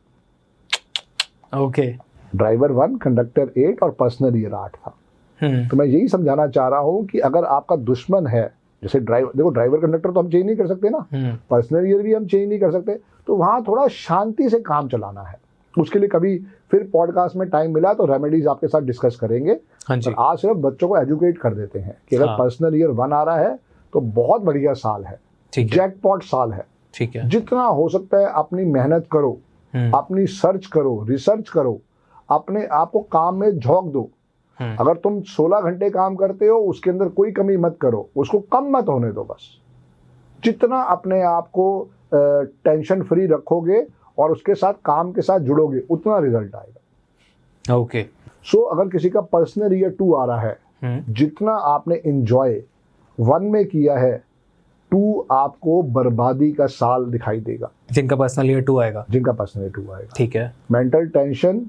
ओके।
ड्राइवर 1, कंडक्टर 8 और पर्सनल ईयर 8 था। तो मैं यही समझाना चाह रहा हूं कि अगर आपका दुश्मन है जैसे ड्राइवर कंडक्टर तो हम चेंज नहीं कर सकते ना, पर्सनल ईयर भी हम चेंज नहीं कर सकते, तो वहाँ थोड़ा शांति से काम चलाना है। उसके लिए कभी फिर पॉडकास्ट में टाइम मिला तो रेमेडीज आपके साथ डिस्कस करेंगे।
हाँ जी।
आज सिर्फ बच्चों को एजुकेट कर देते हैं कि अगर पर्सनल ईयर 1 आ रहा है तो बहुत बढ़िया साल है, जैकपॉट साल है।
ठीक है,
जितना हो सकता है अपनी मेहनत करो, अपनी सर्च करो, रिसर्च करो, अपने आप को काम में झोंक दो। अगर तुम 16 घंटे काम करते हो उसके अंदर कोई कमी मत करो, उसको कम मत होने दो। बस जितना अपने आप को टेंशन फ्री रखोगे और उसके साथ काम के साथ जुड़ोगे उतना रिजल्ट आएगा।
ओके।
सो अगर किसी का पर्सनल ईयर 2 आ रहा है, जितना आपने एंजॉय 1 में किया है, 2 आपको बर्बादी का साल दिखाई देगा।
जिनका पर्सनल ईयर 2 आएगा,
जिनका पर्सनल ईयर 2 आएगा।
ठीक है।
Mental tension,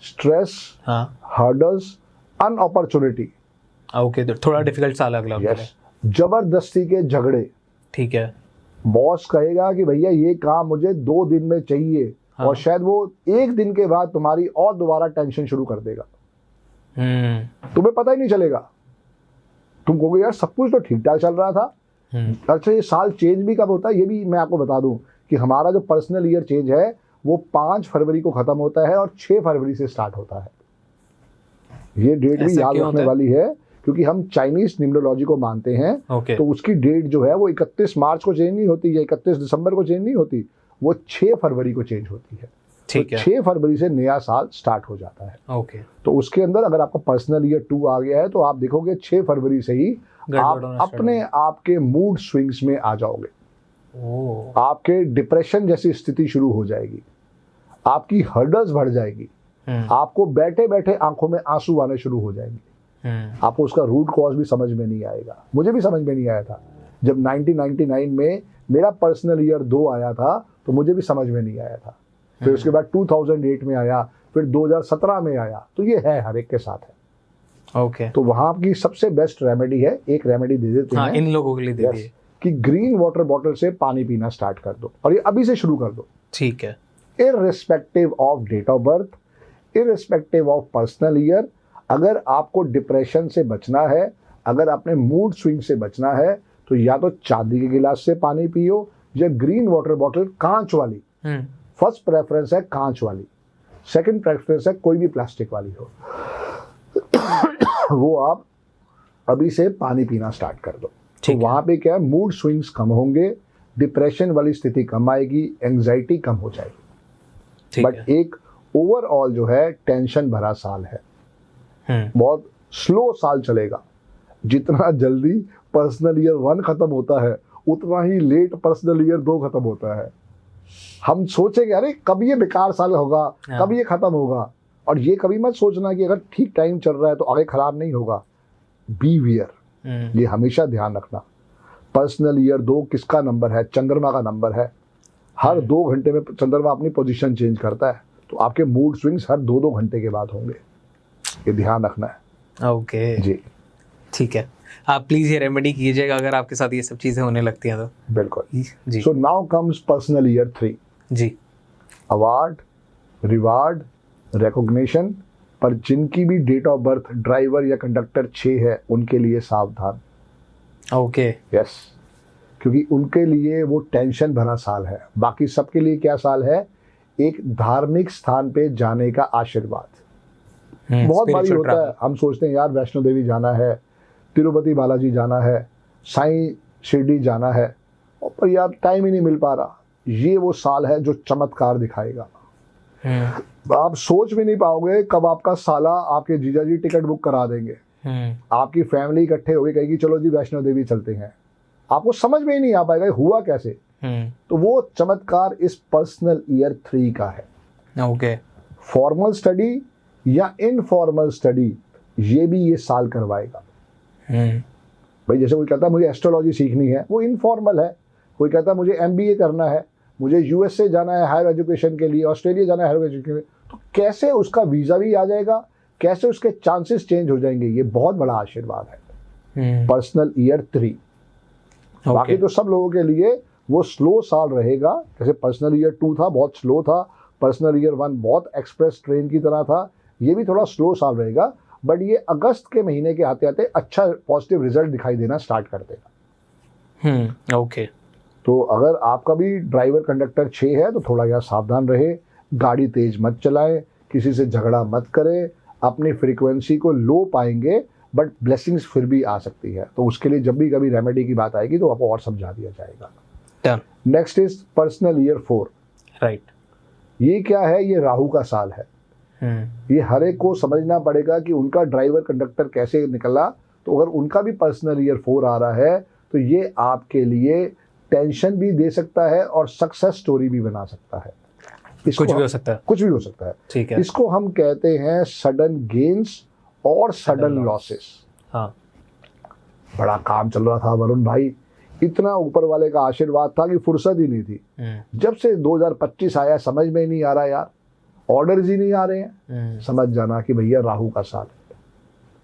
stress, hurdles, unopportunity.
Okay, तो थोड़ा डिफिकल्ट साल अगला।
यस। जबरदस्ती के झगड़े।
ठीक है।
बॉस कहेगा कि भैया ये काम मुझे 2 दिन में चाहिए, और शायद वो 1 दिन के बाद तुम्हारी और दोबारा टेंशन शुरू कर देगा। तुम्हें पता ही नहीं चलेगा, तुम कहोगे यार सब कुछ तो ठीक ठाक चल रहा था। अच्छा, ये साल चेंज भी कब होता है ये भी मैं आपको बता दूं कि हमारा जो पर्सनल ईयर चेंज है वो 5 फरवरी को खत्म होता है और 6 फरवरी से स्टार्ट होता है। ये डेट भी याद रखने वाली है क्योंकि हम चाइनीज न्यूमरोलॉजी को मानते हैं। तो उसकी डेट जो है वो 31 मार्च को चेंज नहीं होती या 31 दिसंबर को चेंज नहीं होती, वो 6 फरवरी को चेंज होती है।
ठीक है।
6 फरवरी से नया साल स्टार्ट हो जाता है।
ओके।
तो उसके अंदर अगर आपका पर्सनल ईयर 2 आ गया है तो आप देखोगे 6 फरवरी से ही आप अपने आपके मूड स्विंग्स में आ जाओगे। आपके डिप्रेशन जैसी स्थिति शुरू हो जाएगी, आपकी हर्डल्स बढ़ जाएगी, आपको बैठे बैठे आंखों में आंसू आने शुरू हो जाएंगे। आपको उसका रूट कॉज भी समझ में नहीं आएगा। मुझे भी समझ में नहीं आया था जब 1999 में मेरा पर्सनल ईयर 2 आया था, तो मुझे भी समझ में नहीं आया था। फिर उसके बाद 2008 में आया, फिर 2017 में आया। तो ये है हर एक के साथ है।
ओके।
तो वहां की सबसे बेस्ट रेमेडी है, एक रेमेडी दे देते हैं
इन लोगों के लिए दे दिए
कि ग्रीन वाटर बॉटल से पानी पीना स्टार्ट कर दो, और ये अभी से शुरू कर दो।
ठीक है।
Irrespective of date of birth, irrespective of personal year, अगर आपको डिप्रेशन से बचना है, अगर आपने मूड स्विंग से बचना है, तो या तो चांदी के गिलास से पानी पियो या ग्रीन वाटर बॉटल कांच वाली। फर्स्ट प्रेफरेंस है कांच वाली, सेकंड प्रेफरेंस है कोई भी प्लास्टिक वाली हो। वो आप अभी से पानी पीना स्टार्ट कर दो। तो वहां पे क्या है, मूड स्विंग्स कम होंगे, डिप्रेशन वाली स्थिति कम आएगी, एंजाइटी कम हो जाएगी। बट एक ओवरऑल जो है टेंशन भरा साल है, बहुत स्लो साल चलेगा। जितना जल्दी पर्सनल ईयर 1 खत्म होता है उतना ही लेट पर्सनल ईयर 2 खत्म होता है। हम सोचेंगे अरे कब ये बेकार साल होगा, कब ये खत्म होगा, और ये कभी मत सोचना कि अगर ठीक टाइम चल रहा है तो आगे खराब नहीं होगा। बी वियर, ये हमेशा ध्यान रखना। पर्सनल ईयर 2 किसका नंबर है? चंद्रमा का नंबर है। हर 2 घंटे में चंद्रमा अपनी पोजीशन चेंज करता है, तो आपके मूड स्विंग्स हर 2-2 घंटे के बाद होंगे, ये ध्यान रखना है।
ओके
जी,
ठीक है। आप प्लीज ये रेमेडी कीजिएगा अगर आपके साथ ये सब चीजें होने लगती हैं तो।
बिल्कुल
जी।
So now comes personal year 3।
जी।
अवार्ड, रिवार्ड, रिकॉग्निशन, पर जिनकी भी डेट ऑफ बर्थ ड्राइवर या कंडक्टर 6 है उनके लिए सावधान।
ओके।
यस, क्योंकि उनके लिए वो टेंशन भरा साल है। बाकी सबके लिए क्या साल है? एक धार्मिक स्थान पे जाने का आशीर्वाद। बहुत बारी होता है, हम सोचते हैं यार वैष्णो देवी जाना है, तिरुपति बालाजी जाना है, साईं शिरडी जाना है, पर यार टाइम ही नहीं मिल पा रहा। ये वो साल है जो चमत्कार दिखाएगा। आप सोच भी नहीं पाओगे कब आपका साला आपके जीजा जी टिकट बुक करा देंगे, आपकी फैमिली इकट्ठे होगी कहेगी चलो जी वैष्णो देवी चलते हैं। आपको समझ में ही नहीं आ पाएगा हुआ कैसे। तो वो चमत्कार इस पर्सनल ईयर 3 का है।
ओके।
फॉर्मल स्टडी या इनफॉर्मल स्टडी ये भी ये साल करवाएगा। भाई जैसे कोई कहता है मुझे एस्ट्रोलॉजी सीखनी है, वो इनफॉर्मल है। कोई कहता है मुझे MBA करना है, मुझे यूएसए जाना है हायर एजुकेशन के लिए, ऑस्ट्रेलिया जाना है हायर एजुकेशन के लिए, तो कैसे उसका वीज़ा भी आ जाएगा, कैसे उसके चांसेस चेंज हो जाएंगे। ये बहुत बड़ा आशीर्वाद है पर्सनल ईयर 3। बाकी तो सब लोगों के लिए वो स्लो साल रहेगा। जैसे पर्सनल ईयर 2 था, बहुत स्लो था। पर्सनल ईयर 1 बहुत एक्सप्रेस ट्रेन की तरह था। ये भी थोड़ा स्लो साल रहेगा, बट ये अगस्त के महीने के आते आते अच्छा पॉजिटिव रिजल्ट दिखाई देना स्टार्ट कर देगा।
ओके।
तो अगर आपका भी ड्राइवर कंडक्टर 6 है तो थोड़ा यहाँ सावधान रहे, गाड़ी तेज मत चलाएं, किसी से झगड़ा मत करें, अपनी फ्रीक्वेंसी को लो पाएंगे बट ब्लेसिंग्स फिर भी आ सकती है। तो उसके लिए जब भी कभी रेमेडी की बात आएगी तो आपको और समझा दिया जाएगा।
Done.
Next is personal year 4।
Right.
ये क्या है? ये राहु का साल है। ये हर एक को समझना पड़ेगा कि उनका ड्राइवर कंडक्टर कैसे निकला। तो अगर उनका भी पर्सनल ईयर 4 आ रहा है तो ये आपके लिए टेंशन भी दे सकता है और सक्सेस स्टोरी भी बना सकता है।
कुछ भी हो सकता है।
कुछ भी हो सकता है।
ठीक है।
इसको हम कहते हैं सडन गेन्स और सडन लॉसेस।
हाँ।
बड़ा काम चल रहा था वरुण भाई, इतना ऊपर वाले का आशीर्वाद था कि फुर्सत ही नहीं थी। जब से 2025 आया समझ में ही नहीं आ रहा यार, ऑर्डर्स ही नहीं आ रहे हैं। समझ जाना कि भैया राहु का साल है।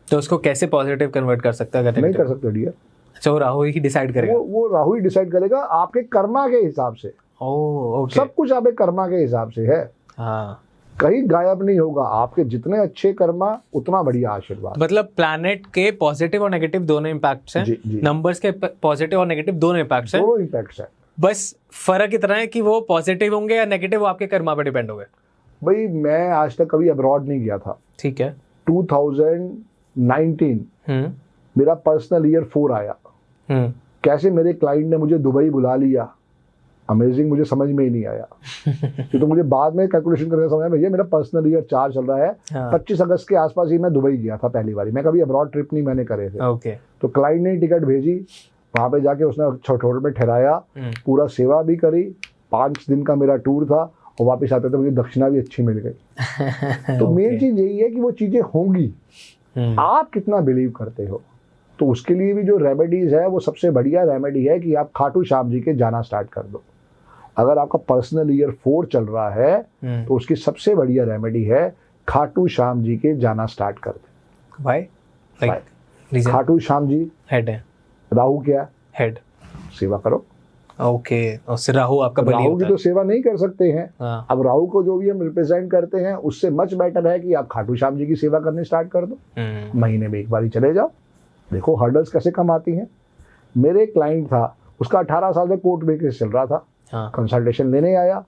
तो उसको कैसे पॉजिटिव कन्वर्ट कर सकता है?
नहीं कर सकते डियर।
अच्छा, वो राहु ही डिसाइड करेगा?
वो राहु ही डिसाइड करेगा आपके कर्मा के हिसाब से।
ओके।
सब कुछ आपके कर्मा के हिसाब से है।
हाँ।
कहीं गायब नहीं होगा। आपके जितने अच्छे कर्मा उतना बढ़िया आशीर्वाद।
मतलब प्लैनेट के पॉजिटिव और नेगेटिव दोनों इम्पैक्ट्स हैं, नंबर्स के पॉजिटिव और नेगेटिव दोनों इम्पैक्ट्स हैं।
दोनों इम्पैक्ट्स हैं।
बस फर्क इतना है कि वो पॉजिटिव होंगे या नेगेटिव, वो आपके कर्मा पे डिपेंड होंगे।
भाई मैं आज तक कभी अब्रॉड नहीं गया था।
ठीक है।
2019 मेरा पर्सनल ईयर 4 आया। कैसे मेरे क्लाइंट ने मुझे दुबई बुला लिया, अमेजिंग, मुझे समझ में ही नहीं आया। तो मुझे बाद में कैलकुलेशन करके समझ आया भैया मेरा पर्सनल ईयर 4 चल रहा है।
हाँ।
25 अगस्त के आसपास ही मैं दुबई गया था पहली बार। मैं कभी अब्रॉड ट्रिप नहीं मैंने करे थे।
ओके।
तो क्लाइंट ने टिकट भेजी, वहां पे जाके उसने होटल में ठहराया, पूरा सेवा भी करी। 5 दिन का मेरा टूर था और वापस आते थे मुझे दक्षिणा भी अच्छी मिल गई। तो मेन चीज यही है कि वो चीजें होंगी, आप कितना बिलीव करते हो। तो उसके लिए भी जो रेमेडीज है वो सबसे बढ़िया रेमेडी है कि आप खाटू श्याम जी के जाना स्टार्ट कर दो। अगर आपका पर्सनल ईयर 4 चल रहा है तो उसकी सबसे बढ़िया रेमेडी है खाटू श्याम जी के जाना स्टार्ट कर दो।
भाई
खाटू श्याम जी
हेड है,
राहु क्या
हेड,
सेवा करो।
ओके। और राहु आपका बलि
राहु
होता
की तो सेवा नहीं कर सकते हैं।
हाँ।
अब राहु को जो भी हम रिप्रेजेंट करते हैं उससे मच बेटर है कि आप खाटू श्याम जी की सेवा करनी स्टार्ट कर दो। महीने में एक बार ही चले जाओ, देखो हर्डल्स कैसे कम आती हैं। मेरे क्लाइंट था, उसका 18 साल से कोर्ट में केस चल रहा था।
हाँ।
कंसल्टेशन लेने आया,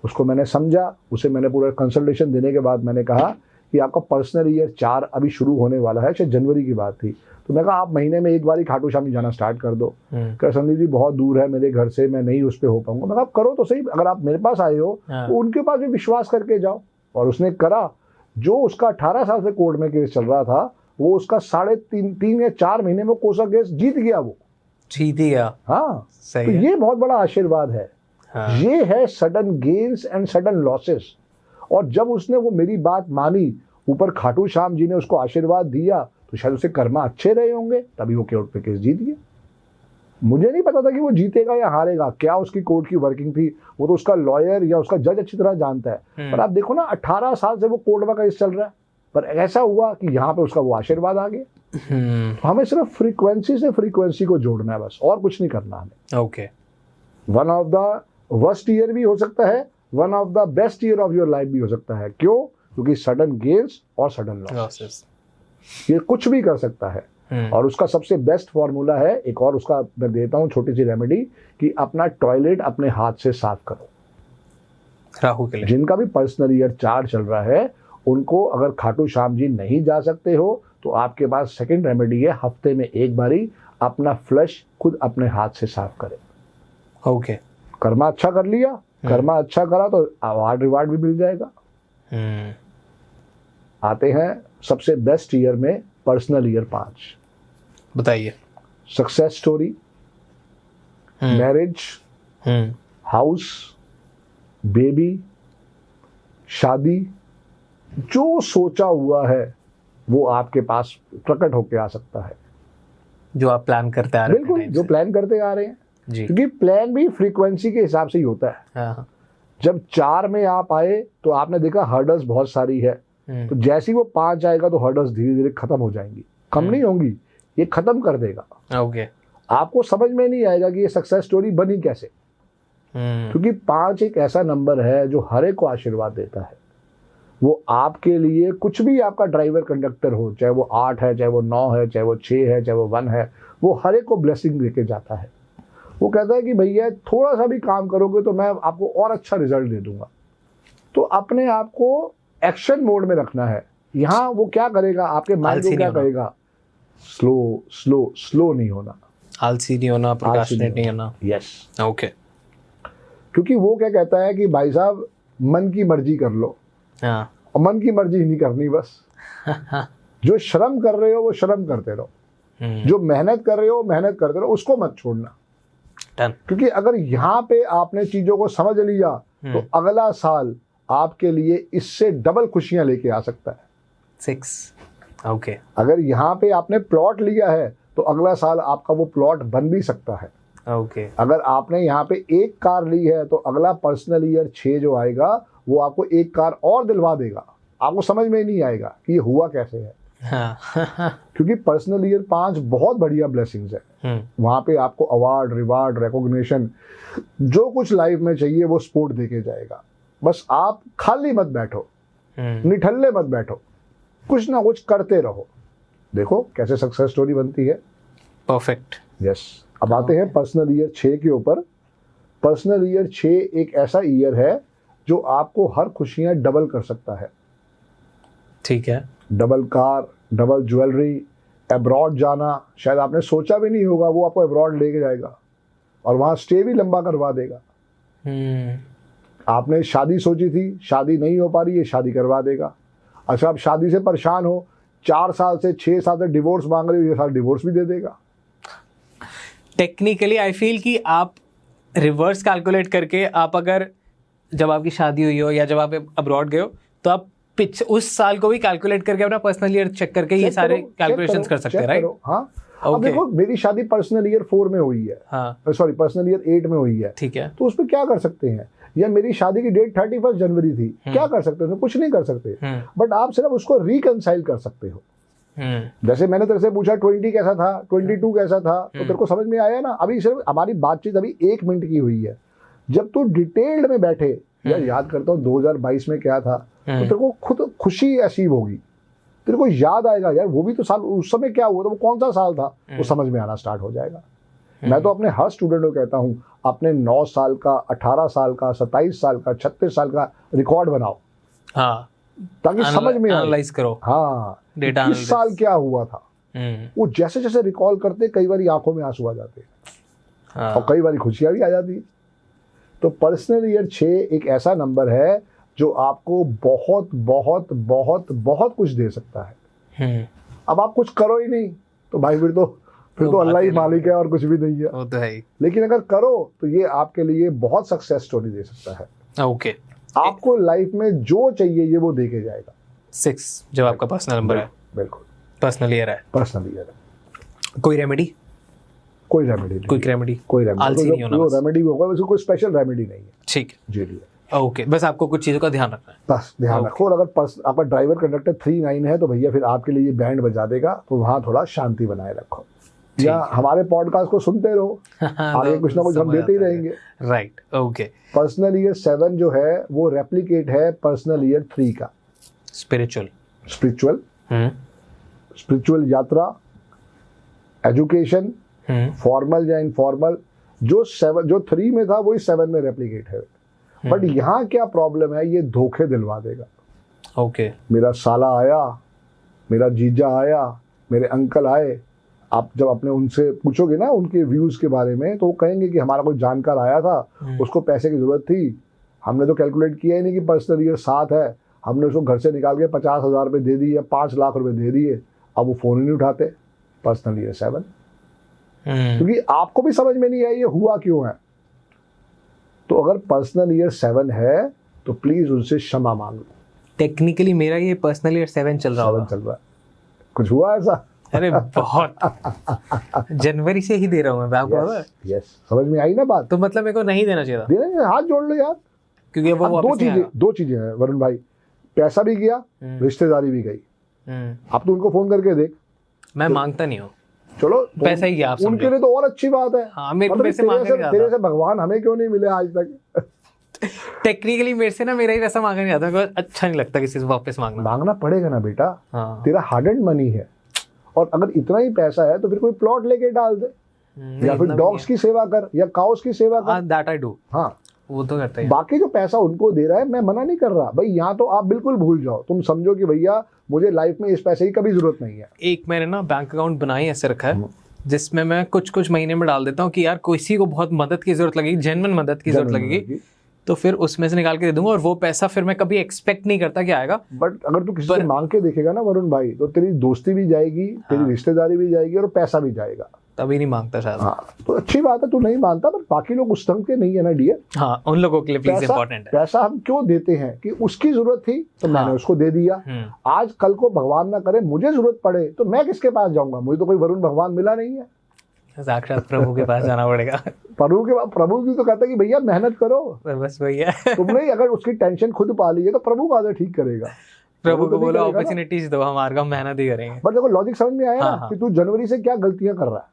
उसको मैंने समझा, उसे मैंने पूरा कंसल्टेशन देने के बाद मैंने कहा कि आपका पर्सनल ईयर 4 अभी शुरू होने वाला है, शायद जनवरी की बात थी। तो मैं कहा आप महीने में एक बार ही खाटू श्याम जी जाना स्टार्ट कर दो। कह संदीप जी बहुत दूर है मेरे घर से, मैं नहीं उस पर हो पाऊंगा। मैं कहा आप करो तो सही, अगर आप मेरे पास आए हो तो उनके पास भी विश्वास करके जाओ। और उसने करा। जो उसका 18 साल से कोर्ट में केस चल रहा था वो उसका 3.5 या 4 महीने में कोसा केस जीत गया। वो
जीत गया।
हाँ,
सही
तो
है।
ये बहुत बड़ा आशीर्वाद है।
हाँ।
ये है sudden gains and sudden losses. और जब उसने वो मेरी बात मानी, ऊपर खाटू श्याम जी ने उसको आशीर्वाद दिया, तो शायद उसे कर्मा अच्छे रहे होंगे, तभी वो कोर्ट पे केस जीत गया। मुझे नहीं पता था कि वो जीतेगा या हारेगा, क्या उसकी कोर्ट की वर्किंग थी, वो तो उसका लॉयर या उसका जज अच्छी तरह जानता है। पर आप देखो ना 18 साल से वो कोर्ट में केस चल रहा है, पर ऐसा हुआ कि यहाँ पे उसका वो आशीर्वाद आ गया। तो हमें सिर्फ फ्रीक्वेंसी से फ्रीक्वेंसी को जोड़ना है बस, और कुछ नहीं करना हमें।
Okay.
One of the worst year भी हो सकता है, one of the best year of your life भी हो सकता है। क्यों? क्योंकि सडन गेन्स और सडन लॉसेस, ये कुछ भी कर सकता है। और उसका सबसे बेस्ट फॉर्मूला है, एक और उसका मैं देता हूं छोटी सी रेमेडी, कि अपना टॉयलेट अपने हाथ से साफ करो।
राहु के लिए
जिनका भी पर्सनल ईयर 4 चल रहा है उनको, अगर खाटू श्याम जी नहीं जा सकते हो तो आपके पास सेकंड रेमेडी है, हफ्ते में एक बारी अपना फ्लश खुद अपने हाथ से साफ करें।
ओके।
कर्मा अच्छा कर लिया, कर्मा अच्छा करा तो अवार्ड रिवार्ड भी मिल जाएगा। आते हैं सबसे बेस्ट ईयर में, पर्सनल ईयर 5।
बताइए।
Success story, marriage, house, baby, शादी, जो सोचा हुआ है वो आपके पास प्रकट होके आ सकता है।
जो आप प्लान करते आ रहे हैं।
बिल्कुल, जो प्लान करते आ रहे हैं
जी।
क्योंकि प्लान भी फ्रीक्वेंसी के हिसाब से ही होता है।
हाँ।
जब 4 में आप आए तो आपने देखा हर्डल्स बहुत सारी है, तो जैसे ही वो 5 आएगा तो हर्डल्स धीरे धीरे खत्म हो जाएंगी, कम नहीं होंगी, ये खत्म कर देगा।
ओके।
आपको समझ में नहीं आएगा कि ये सक्सेस स्टोरी बनी कैसे, क्योंकि 5 एक ऐसा नंबर है जो हर एक को आशीर्वाद देता है। वो आपके लिए कुछ भी, आपका ड्राइवर कंडक्टर हो, चाहे वो 8 है, चाहे वो 9 है, चाहे वो 6 है, चाहे वो 1 है, वो हर एक को ब्लेसिंग देके जाता है। वो कहता है कि भैया थोड़ा सा भी काम करोगे तो मैं आपको और अच्छा रिजल्ट दे दूंगा। तो अपने आप को एक्शन मोड में रखना है। यहाँ वो क्या करेगा, आपके माइंड को क्या कहेगा, स्लो स्लो स्लो नहीं होना,
आलसी नहीं होना, प्रोक्रास्टिनेट नहीं होना।
Yes,
okay.
क्योंकि वो क्या कहता है कि भाई साहब मन की मर्जी कर लो,
हाँ।
और मन की मर्जी नहीं करनी बस। जो श्रम कर रहे हो वो श्रम करते रहो, जो मेहनत कर रहे हो मेहनत करते रहो, उसको मत छोड़ना।
Done.
क्योंकि अगर यहाँ पे आपने चीजों को समझ लिया तो अगला साल आपके लिए इससे डबल खुशियां लेके आ सकता है।
6 ओके।
अगर यहाँ पे आपने प्लॉट लिया है तो अगला साल आपका वो प्लॉट बन भी सकता है।
ओके।
अगर आपने यहाँ पे एक कार ली है तो अगला पर्सनल ईयर 6 जो आएगा वो आपको एक कार और दिलवा देगा। आपको समझ में ही नहीं आएगा कि ये हुआ कैसे है।
हाँ।
क्योंकि पर्सनल ईयर 5 बहुत बढ़िया ब्लेसिंग्स है। वहां पे आपको अवार्ड, रिवार्ड, रिकॉग्निशन, जो कुछ लाइफ में चाहिए वो स्पोर्ट देके जाएगा। बस आप खाली मत बैठो, निठल्ले मत बैठो, कुछ ना कुछ करते रहो। देखो कैसे सक्सेस स्टोरी बनती है।
परफेक्ट।
यस। अब आते हैं पर्सनल ईयर 6 के ऊपर। पर्सनल ईयर 6 एक ऐसा ईयर है जो आपको हर खुशियां डबल कर सकता है।
ठीक है।
Double car, double jewellery, abroad जाना, शायद आपने सोचा भी नहीं होगा वो आपको अब्रॉड लेके जाएगा और वहां स्टे भी लंबा करवा देगा। आपने शादी सोची थी, शादी नहीं हो पा रही है, शादी करवा देगा। अच्छा, आप शादी से परेशान हो, 4 साल से 6 साल से डिवोर्स मांग रहे हो, ये साल डिवोर्स भी दे देगा।
टेक्निकली आई फील कि आप रिवर्स कैलकुलेट करके, आप अगर जब आपकी शादी हुई हो या जब आप अब्रॉड गए हो तो आप उस साल को भी कैलकुलेट करके अपना पर्सनल ईयर चेक करके ये सारे कैलकुलेशंस कर सकते हैं, राइट?
हाँ। अब देखो मेरी शादी पर्सनल ईयर 4 में हुई है,
हाँ,
सॉरी पर्सनल ईयर 8 में हुई है,
ठीक है।
तो उस पर क्या कर सकते हैं? या मेरी शादी की डेट 31 जनवरी थी, क्या कर सकते हैं? कुछ नहीं कर सकते, बट आप सिर्फ उसको रिकंसाइल कर सकते हो। जैसे मैंने तेरे से पूछा 20 कैसा था, 22 कैसा था, तो तेरे को समझ में आया ना? अभी सिर्फ हमारी बातचीत अभी 1 मिनट की हुई है। जब तू डिटेल्ड में बैठे, यार याद करता हूँ 2022 में क्या था, तो तेरे को खुद खुशी असीब होगी, तेरे को याद आएगा यार वो भी तो साल, उस समय क्या हुआ था, वो कौन सा साल था, वो समझ में आना स्टार्ट हो जाएगा। मैं तो अपने हर स्टूडेंट को कहता हूँ अपने 9 साल का, 18 साल का, 27 साल का, 36 साल का रिकॉर्ड बनाओ,
हाँ,
ताकि समझ में
एनालाइज करो,
हाँ,
डेटा
इस साल क्या हुआ था। वो जैसे जैसे रिकॉल करते कई बार आंखों में आंसू आ जाते हैं, हाँ, और कई बार खुशियां भी आ जाती है। तो पर्सनल ईयर 6 एक ऐसा नंबर है जो आपको बहुत बहुत बहुत बहुत कुछ दे सकता है। अब आप कुछ करो ही नहीं तो भाई फिर तो अल्लाह ही मालिक है और कुछ भी नहीं है, वो तो है ही। लेकिन अगर करो तो ये आपके लिए बहुत सक्सेस स्टोरी दे सकता है।
ओके।
आपको लाइफ में जो चाहिए ये वो दे के जाएगा।
6 जब आपका पर्सनल नंबर है,
बिल्कुल
पर्सनल ईयर है,
पर्सनल ईयर है।
कोई रेमेडी?
कोई रेमेडी नहीं, कोई रेमेडी होगा, वैसे कोई स्पेशल रेमेडी नहीं है। ठीक है जी,
ओके। बस आपको कुछ चीजों का ध्यान रखना है, बस ध्यान रखो। और अगर आपका ड्राइवर कंडक्टर 39 है तो भैया फिर आपके लिए बैंड बजा देगा, तो वहाँ थोड़ा शांति बनाए रखो, या हमारे पॉडकास्ट को सुनते रहो, आगे कुछ ना कुछ हम देते ही रहेंगे। Right, okay. पर्सनल ईयर 7 जो है वो रेप्लिकेट है पर्सनल ईयर 3 का। स्पिरिचुअल यात्रा, एजुकेशन, फॉर्मल या इनफॉर्मल, जो 3 में था वही 7 में रेप्लिकेट है। बट यहाँ क्या प्रॉब्लम है, ये धोखे दिलवा देगा। ओके। मेरा साला आया, मेरा जीजा आया, मेरे अंकल आए, आप जब अपने उनसे पूछोगे ना उनके व्यूज के बारे में, तो वो कहेंगे कि हमारा कोई जानकार आया था, उसको पैसे की जरूरत थी, हमने तो कैलकुलेट किया ही नहीं कि पर्सनल ईयर 7 है, हमने उसको घर से निकाल के 50,000 रुपये दे दिए, 5 लाख रुपए दे दिए, अब वो फोन ही नहीं उठाते। पर्सनल ईयर 7, क्योंकि आपको भी समझ में नहीं आया ये हुआ क्यों है। तो अगर पर्सनल ईयर 7 है तो प्लीज उनसे क्षमा मांग लो। टेक्निकली मेरा ये पर्सनल ईयर 7 चल रहा है। कुछ हुआ ऐसा? अरे बहुत जनवरी से ही दे रहा हूँ मैं आपको। यस, समझ में आई ना बात? तो मतलब मेरे को नहीं देना चाहिए था। हाथ जोड़ लो यार, क्योंकि वो दो चीजें हैं वरुण भाई, पैसा भी गया, रिश्तेदारी भी गई। आप तो उनको फोन करके देख। मैं मांगता नहीं हूँ, चलो पैसा ही गया, आप उनके लिए तो और अच्छी बात है। हाँ, मेरे को पैसे मांगने नहीं आता। तेरे से भगवान हमें क्यों नहीं मिले आज तक? टेक्निकली मेरे से ना मेरा ही पैसा मांगा नहीं आता, अच्छा नहीं लगता किसी से वापस मांगना पड़ेगा ना बेटा। हाँ। तेरा हार्ड एंड मनी है, और अगर इतना ही पैसा है तो फिर कोई प्लॉट लेके डाल दे,
या फिर डॉग्स की सेवा कर या काउस की सेवा कर।
That I do.
हाँ,
वो तो करते हैं।
बाकी जो पैसा उनको दे रहा है, मैं मना नहीं कर रहा भाई, यहाँ तो आप बिल्कुल भूल जाओ, तुम समझो कि भैया मुझे लाइफ में इस पैसे की कभी जरूरत नहीं है।
एक मैंने ना बैंक अकाउंट बनाई ऐसे रखा है जिसमें मैं कुछ महीने में डाल देता हूँ कि यार किसी को बहुत मदद की जरूरत लगेगी, जेन्युइन मदद की जरूरत लगेगी, तो फिर उसमें से निकाल के दे दूंगा, और वो पैसा फिर मैं कभी एक्सपेक्ट नहीं करता कि आएगा।
बट अगर तू किसी से मांग के देखेगा ना वरुण भाई, तो तेरी दोस्ती भी जाएगी, तेरी रिश्तेदारी भी जाएगी और पैसा भी जाएगा।
तभी नहीं मांगता शायद।
हाँ, तो अच्छी बात है तू नहीं मानता, पर बाकी लोग उस ढंग के नहीं है ना डियर।
हाँ, उन लोगों के लिए प्लीज इंपॉर्टेंट है।
पैसा हम क्यों देते हैं कि उसकी जरूरत थी तो मैंने उसको दे दिया। आज कल को भगवान ना करे मुझे जरूरत पड़े तो मैं किसके पास जाऊंगा? मुझे तो कोई वरुण भगवान मिला नहीं है,
साक्षात प्रभु के पास जाना पड़ेगा।
प्रभु भी तो कहता है कि भैया मेहनत करो,
बस भैया
तुमने अगर उसकी टेंशन खुद पा ली है तो प्रभु का आदर ठीक करेगा।
प्रभु को बोलो अपॉर्चुनिटीज दो, हमारे काम मेहनत ही करेंगे।
बट देखो लॉजिक समझ में आया ना कि तू जनवरी से क्या गलतियां कर रहा है।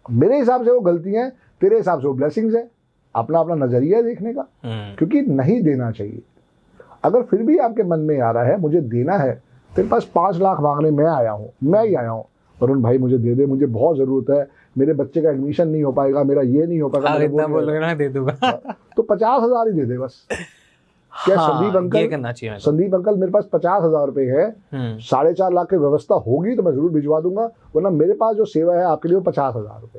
मेरे हिसाब से वो गलतियां हैं, तेरे हिसाब से वो ब्लेसिंग्स है। अपना अपना नजरिया है देखने का, क्योंकि नहीं देना चाहिए। अगर फिर भी आपके मन में आ रहा है मुझे देना है, तेरे पास 5 लाख मांगने मैं ही आया हूँ वरुण भाई मुझे दे दे, मुझे बहुत जरूरत है, मेरे बच्चे का एडमिशन नहीं हो पाएगा, मेरा ये नहीं हो पाएगा,
इतना बोलोगे ना दे दूंगा।
तो 50,000 ही दे दे बस। क्या संदीप अंकल,
ये करना चाहिए।
संदीप अंकल मेरे पास 50,000 रुपए है, 4.5 लाख की व्यवस्था होगी तो मैं जरूर भिजवा दूंगा, वरना मेरे पास जो सेवा है आपके लिए 50,000 रुपए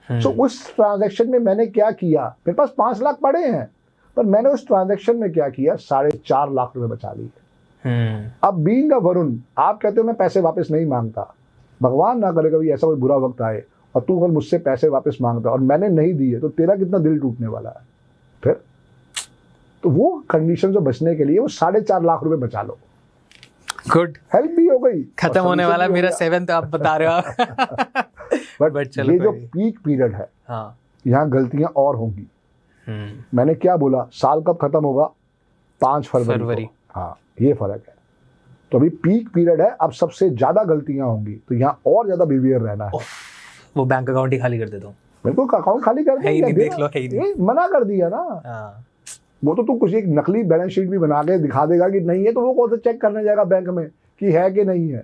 है। तो उस ट्रांजैक्शन में मैंने क्या किया, मेरे पास 5 लाख पड़े हैं, पर मैंने उस ट्रांजैक्शन में क्या किया, 4.5 लाख रुपए बचा लिए। अब बीइंग अ वरुण, आप कहते हो मैं पैसे वापस नहीं मांगता, भगवान ना करे कभी ऐसा कोई बुरा वक्त आए और तू अगर मुझसे पैसे वापस मांगता और मैंने नहीं दिए तो तेरा कितना दिल टूटने वाला है फिर। तो वो कंडीशन से बचने के लिए वो 4.5 लाख रुपए बचा लो।
गुड,
हेल्प भी हो गई,
खत्म होने वाला मेरा 7th आप बता रहे हो।
बट ये जो पीक पीरियड है,
हाँ,
यहाँ गलतियां और होंगी। मैंने क्या बोला, साल कब खत्म होगा? 5 फरवरी। हाँ, ये फर्क है। तो अभी पीक पीरियड है, अब सबसे ज्यादा गलतियां होंगी, तो यहाँ और ज्यादा बिहेवियर रहना है।
वो बैंक अकाउंट ही खाली कर दे दो।
बिल्कुल, अकाउंट खाली कर दे,
देख लो,
मना कर दिया ना। वो तो तू कुछ एक नकली बैलेंस शीट भी बना के दिखा देगा कि नहीं है, तो वो कौन सा चेक करने जाएगा बैंक में कि है कि नहीं है।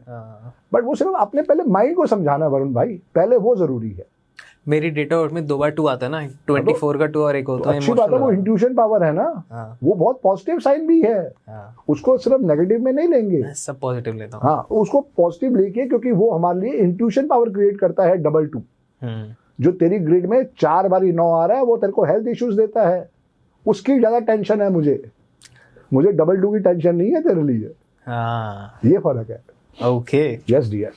बट वो सिर्फ अपने पहले माइंड को समझाना वरुण भाई, पहले वो जरूरी है।
मेरी डेट ऑफ बर्थ में 2 बार 2 आता है ना, 24 का 2 और एक होता है।
अच्छी बात है, वो इंट्यूशन पावर है ना, वो बहुत पॉजिटिव साइन भी है। उसको सिर्फ नेगेटिव में नहीं लेंगे,
सब पॉजिटिव लेता हूँ।
हाँ, उसको पॉजिटिव लेके, क्योंकि वो हमारे लिए इंट्यूशन पावर क्रिएट करता है। 2 जो तेरी ग्रिड में 4 बारी 9 आ रहा है, वो तेरे को हेल्थ इश्यूज देता है, उसकी ज्यादा टेंशन है। मुझे 2 की टेंशन नहीं है तेरे लिए। ये फर्क है।
ओके,
यस डियर,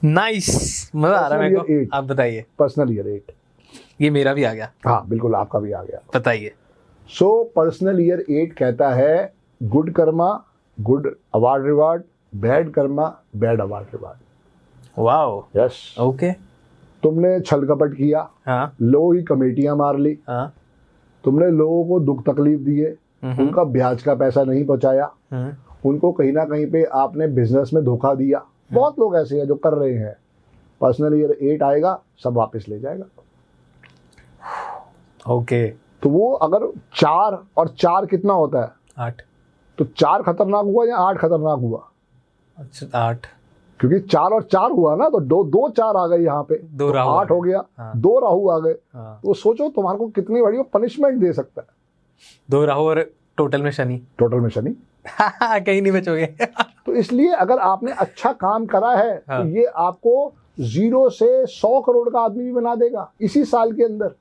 नाइस, मजा आ रहा है मेरे को। आप बताइए।
पर्सनल ईयर 8,
ये मेरा भी आ गया।
हाँ बिल्कुल, आपका भी आ गया।
बताइए।
सो पर्सनल ईयर 8 कहता है good Karma good award reward, bad Karma bad award reward.
Wow,
yes,
okay.
तुमने छल कपट किया,
हाँ,
लो ही कमेटियां मार ली,
हाँ,
तुमने लोगों को दुख तकलीफ दिए, उनका ब्याज का पैसा नहीं पहुंचाया, उनको कहीं ना कहीं पे आपने बिजनेस में धोखा दिया। बहुत लोग ऐसे हैं जो कर रहे हैं। पर्सनल ईयर 8 आएगा, सब वापस ले जाएगा।
ओके।
तो वो अगर 4 और 4 कितना होता है?
8।
तो 4 खतरनाक हुआ या 8 खतरनाक हुआ?
अच्छा, 8,
क्योंकि 4 और 4 हुआ ना, तो 2 4 आ गए यहाँ पे,
2 राहु,
8 हो गया। 2 राहु आ गए। तो सोचो तुम्हारे को कितनी बड़ी वो पनिशमेंट दे सकता है।
2 राहु और टोटल में शनि।
कहीं
नहीं बचोगे।
तो इसलिए अगर आपने अच्छा काम करा है, तो ये आपको 0 से 100 करोड़ का आदमी भी बना देगा इसी साल के अंदर।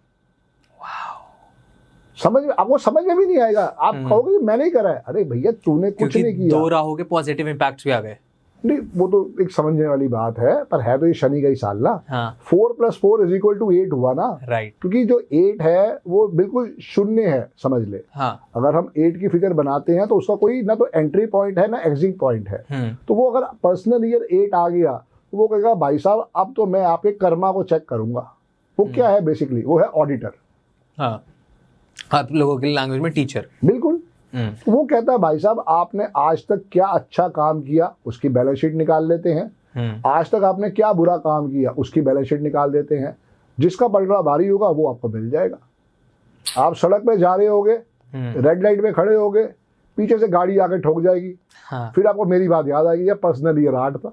आपको समझ में भी नहीं आएगा, आप कहोगे मैंने ही करा है। अरे भैया तूने कुछ नहीं किया।
2 राहु के पॉजिटिव इम्पैक्ट्स भी आ गए।
नहीं, वो तो एक समझने वाली बात है, पर है तो ये शनि का ही साल ना। 4 + 4 = 8 हुआ ना, राइट। क्योंकि जो 8 है वो बिल्कुल शून्य है, समझ ले। अगर हम 8 की फिगर बनाते हैं तो उसका कोई ना तो एंट्री पॉइंट है ना एग्जिट पॉइंट है। तो वो अगर पर्सनल ईयर 8 आ गया तो वो कहेगा भाई साहब अब तो मैं आपके कर्मा को चेक करूंगा। वो क्या है बेसिकली? वो है ऑडिटर।
आप लोगों की लैंग्वेज में टीचर।
बिल्कुल। वो कहता है भाई साहब आपने आज तक क्या अच्छा काम किया, उसकी बैलेंस शीट निकाल लेते हैं। आज तक आपने क्या बुरा काम किया, उसकी बैलेंस शीट निकाल देते हैं। जिसका पलड़ा भारी होगा वो आपको मिल जाएगा। आप सड़क पे जा रहे होगे, रेड लाइट पे खड़े होगे, पीछे से गाड़ी आके ठोक जाएगी। फिर आपको मेरी बात याद आएगी, या पर्सनल ईयर 8 था,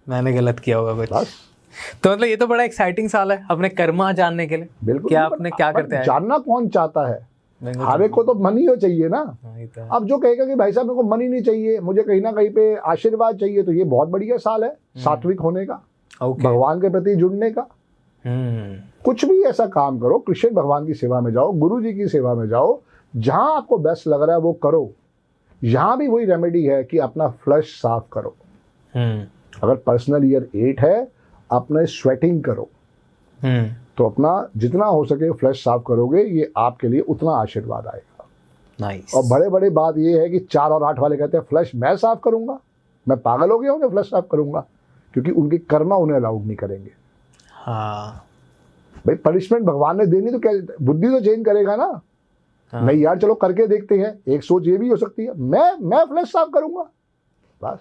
मैंने गलत किया होगा कुछ।
बस
तो मतलब ये तो बड़ा एक्साइटिंग साल है अपने कर्मा जानने के लिए।
बिल्कुल।
क्या आपने क्या करते हैं?
जानना कौन चाहता है? हर एक को तो मनी हो चाहिए ना। अब जो कहेगा कि भाई साहब मेरे को मनी नहीं चाहिए, मुझे कहीं ना कहीं पे आशीर्वाद चाहिए, तो ये बहुत बढ़िया साल है सात्विक होने का, भगवान के प्रति जुड़ने का। कुछ भी ऐसा काम करो, कृष्ण भगवान की सेवा में जाओ, गुरु जी की सेवा में जाओ, जहां आपको बेस्ट लग रहा है वो करो। यहां भी वही रेमेडी है कि अपना फ्लश साफ करो। अगर पर्सनल ईयर 8 है, अपने स्वेटिंग करो, तो अपना जितना हो सके फ्लश साफ करोगे, ये आपके लिए उतना आशीर्वाद आएगा।
नाइस।
और बड़े बड़े बात ये है कि 4 और 8 वाले कहते हैं फ्लश मैं साफ करूंगा, मैं पागल हो गया हूँ फ्लश साफ करूंगा, क्योंकि उनके कर्मा उन्हें अलाउड नहीं करेंगे।
हाँ
भाई पनिशमेंट भगवान ने देनी, तो क्या बुद्धि तो चेंज करेगा ना।
हाँ।
नहीं यार चलो करके देखते हैं। एक सोच ये भी हो सकती है, मैं फ्लश साफ करूंगा, बस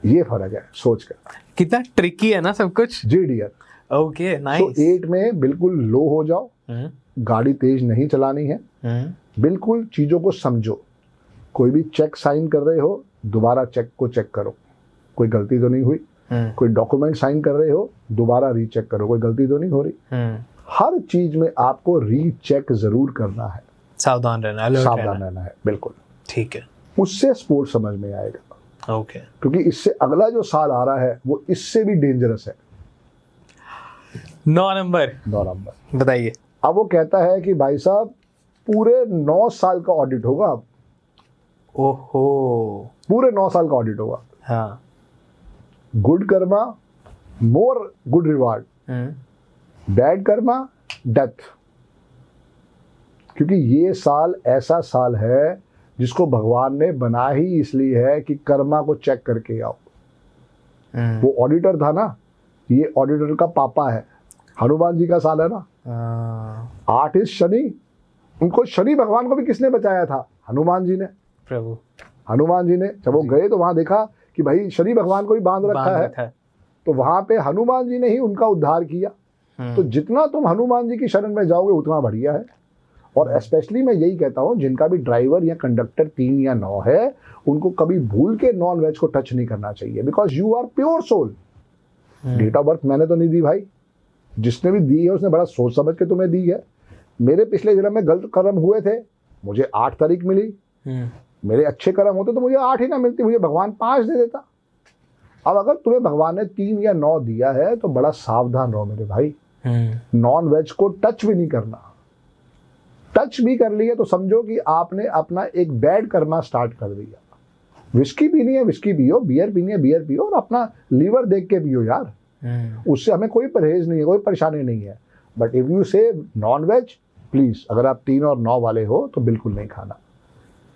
ये फर्क है सोच का।
कितना ट्रिकी है ना सब कुछ।
जी डियर।
Okay nice.
तो 8 में बिल्कुल लो हो जाओ, गाड़ी तेज नहीं चलानी है, बिल्कुल चीजों को समझो। कोई भी चेक साइन कर रहे हो, दोबारा चेक को चेक करो, कोई गलती तो नहीं हुई। कोई डॉक्यूमेंट साइन कर रहे हो, दोबारा रीचेक करो, कोई गलती तो नहीं हो रही। हर चीज में आपको रीचेक जरूर करना है,
सावधान रहना
है। बिल्कुल
ठीक है।
उससे स्पोर्ट समझ में आएगा।
ओके।
क्योंकि इससे अगला जो साल आ रहा है वो इससे भी डेंजरस है।
9 नंबर बताइए।
अब वो कहता है कि भाई साहब पूरे 9 साल का ऑडिट होगा। अब
ओहो,
पूरे 9 साल का ऑडिट होगा।
हाँ।
Good Karma more good reward, bad Karma death. क्योंकि ये साल ऐसा साल है जिसको भगवान ने बना ही इसलिए है कि कर्मा को चेक करके आओ। वो ऑडिटर था ना, ये ऑडिटर का पापा है। हनुमान जी का साल है ना। 8 इज शनि। उनको शनि भगवान को भी किसने बचाया था? हनुमान जी ने।
प्रभु
हनुमान जी ने जब वो गए तो वहां देखा कि भाई शनि भगवान को भी बांध रखा है, तो वहां पे हनुमान जी ने ही उनका उद्धार किया। तो जितना तुम हनुमान जी की शरण में जाओगे उतना बढ़िया है। और स्पेशली मैं यही कहता हूँ, जिनका भी ड्राइवर या कंडक्टर 3 या 9 है, उनको कभी भूल के नॉन वेज को टच नहीं करना चाहिए, because you are pure soul. Date of birth मैंने तो नहीं दी भाई, जिसने भी दी है उसने बड़ा सोच समझ के तुम्हें दी है। मेरे पिछले जन्म में गलत कर्म हुए थे, मुझे 8 तारीख मिली। मेरे अच्छे कर्म होते तो मुझे 8 ही ना मिलती, मुझे भगवान 5 दे देता। अब अगर तुम्हें भगवान ने 3 या 9 दिया है तो बड़ा सावधान रहो मेरे भाई। नॉन वेज को टच भी नहीं करना। टच भी कर लिया तो समझो कि आपने अपना एक बैड कर्मा स्टार्ट कर दिया। विस्की पीनी है विस्की पियो, बियर पीनी है बियर पियो, और अपना लीवर देख के पियो यार। उससे हमें कोई परहेज नहीं है, कोई परेशानी नहीं है। बट इफ यू से नॉन वेज, प्लीज अगर आप 3 और 9 वाले हो तो बिल्कुल नहीं खाना।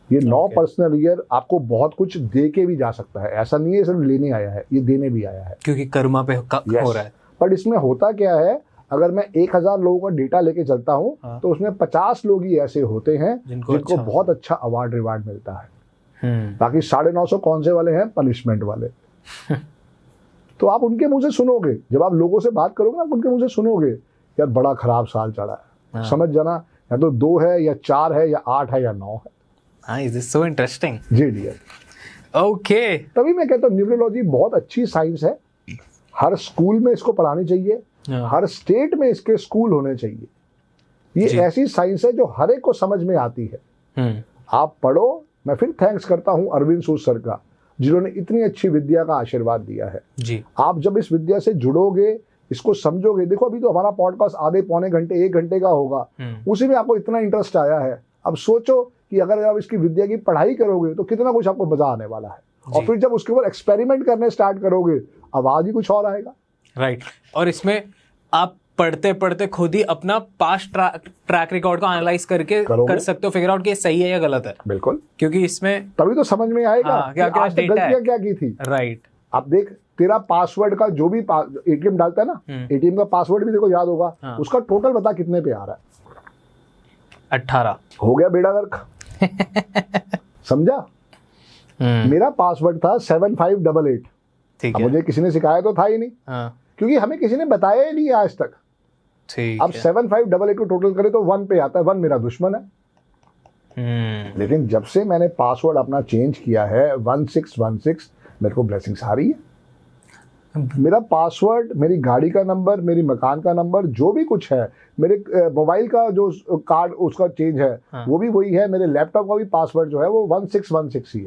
ये 9 पर्सनल ईयर आपको बहुत कुछ दे के भी जा सकता है। ऐसा नहीं है सिर्फ लेने आया है, ये देने भी आया है,
क्योंकि कर्मा पे हो रहा है।
बट इसमें होता क्या है, अगर मैं 1000 लोगों का डेटा लेके चलता हूँ, तो उसमें 50 लोग ही ऐसे होते हैं जिनको बहुत अच्छा अवार्ड रिवार्ड मिलता है। बाकी 950 कौन से वाले हैं? पनिशमेंट वाले। तो आप उनके मुंह से सुनोगे, जब आप लोगों से बात करोगे ना, उनके मुंह से सुनोगे यार बड़ा खराब साल चढ़ा है। समझ जाना, या तो 2 है या 4 है या 8 है या 9 है।
This is so interesting.
जी डियर।
ओके।
तभी मैं कहता हूँ न्यूमरोलॉजी बहुत अच्छी साइंस है। हर स्कूल में इसको पढ़ानी चाहिए, हर स्टेट में इसके स्कूल होने चाहिए। ये ऐसी साइंस है जो हर एक को समझ में आती है। आप पढ़ो। मैं फिर थैंक्स करता हूँ अरविंद सूद सर का, जिन्होंने इतनी अच्छी विद्या का आशीर्वाद दिया है जी। आप जब इस विद्या से जुड़ोगे, इसको समझोगे, देखो अभी तो हमारा पॉडकास्ट आधे पौने घंटे 1 घंटे का होगा, उसी में आपको इतना इंटरेस्ट आया है। अब सोचो कि अगर आप इसकी विद्या की पढ़ाई करोगे तो कितना कुछ आपको मजा आने वाला है। और फिर जब उसके ऊपर एक्सपेरिमेंट करने स्टार्ट करोगे, आवाज ही कुछ और आएगा। राइट।
और इसमें आप पढ़ते पढ़ते खुद ही अपना पास्ट ट्रैक रिकॉर्ड को एनालाइज करके कर सकते हो, फिगर आउट कि सही है या गलत है।
बिल्कुल,
क्योंकि इसमें
तभी तो समझ में आएगा क्या गलतियां क्या की थी।
राइट।
आप देख, तेरा पासवर्ड का जो भी एटीएम डालता है ना, एटीएम का पासवर्ड भी देखो याद होगा, उसका टोटल बता कितने पे आ रहा है? 18। हो गया बेड़ा गर्क। समझा? मेरा पासवर्ड था 7588। ठीक है। मुझे किसी ने सिखाया तो था ही नहीं, क्योंकि हमें किसी ने बताया ही नहीं आज तक। ठीक। अब 7588 को टोटल करे तो 1 पे आता है। 1 मेरा दुश्मन है। लेकिन जब से मैंने पासवर्ड अपना चेंज किया है 1616, मेरे को ब्लेसिंग्स आ रही है। मेरा पासवर्ड, मेरी गाड़ी का नंबर, मेरी मकान का नंबर, जो भी कुछ है, मेरे मोबाइल का जो कार्ड उसका चेंज है,
हाँ।
वो भी वही है। मेरे लैपटॉप का भी पासवर्ड जो है वो 1616 ही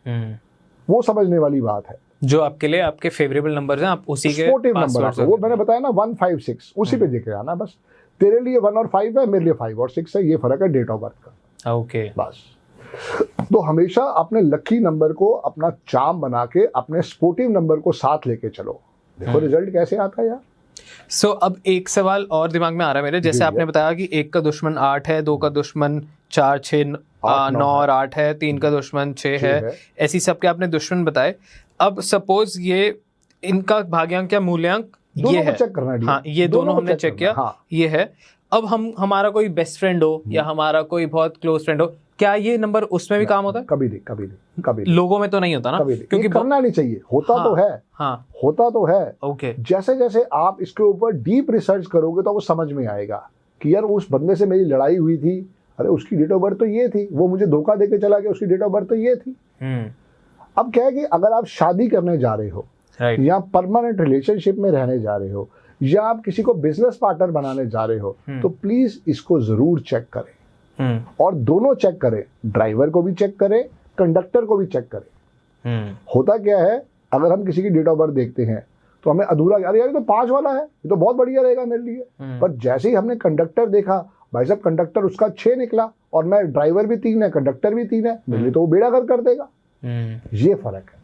है। वो समझने वाली बात है।
जो आपके लिए आपके फेवरेबल नंबर्स हैं, आप उसी के
स्पोर्टिव नंबर
passwords
आपको, वो मैंने बताया ना 156, उसी पे देखे आना बस। तेरे लिए 1 और 5 है, मेरे लिए 5 और 6 है, ये फर्क है डेट ऑफ बर्थ का।
ओके।
बस। तो हमेशा अपने लकी नंबर को अपना चार्म बना के अपने स्पोर्टिव नंबर को साथ लेके चलो, देखो रिजल्ट कैसे आता है यार।
सो अब एक सवाल और दिमाग में आ रहा है मेरे, जैसे आपने बताया कि 1 का दुश्मन 8 है, 2 का दुश्मन 4 6 9 और 8 है, 3 का दुश्मन 6 है, ऐसी सबके आपने दुश्मन बताए। अब सपोज ये इनका भाग्यांक या मूल्यांक ये है,
चेक करना है।
हाँ, ये दोनों हमने चेक किया। हाँ। ये है। अब हमारा कोई बेस्ट फ्रेंड हो या हमारा कोई बहुत क्लोज फ्रेंड हो, क्या ये नंबर उसमें भी काम होता है?
कभी नहीं, कभी नहीं, कभी नहीं।
लोगों में तो नहीं होता ना,
क्योंकि करना नहीं चाहिए। होता
हाँ,
तो है,
हाँ,
होता तो है।
ओके।
जैसे जैसे आप इसके ऊपर डीप रिसर्च करोगे तो वो समझ में आएगा कि यार उस बंदे से मेरी लड़ाई हुई थी, अरे उसकी डेट ऑफ बर्थ तो ये थी, वो मुझे धोखा देके चला गया, उसकी डेट ऑफ बर्थ तो ये थी। अब क्या है कि अगर आप शादी करने जा रहे हो, या परमानेंट रिलेशनशिप में रहने जा रहे हो, या आप किसी को बिजनेस पार्टनर बनाने जा रहे हो, तो प्लीज इसको जरूर चेक करें। और दोनों चेक करें, ड्राइवर को भी चेक करें, कंडक्टर को भी चेक करें। होता क्या है, अगर हम किसी की डेट ऑफ बर्थ देखते हैं तो हमें अधूरा, अरे यार ये तो 5 वाला है, ये तो बहुत बढ़िया रहेगा मेरे लिए। पर जैसे ही हमने कंडक्टर देखा, भाई साहब कंडक्टर उसका 6 निकला, और मैं ड्राइवर भी 3 है, कंडक्टर भी 3 है, मेरे लिए तो वो बेड़ा गर्क कर देगा। ये फर्क है।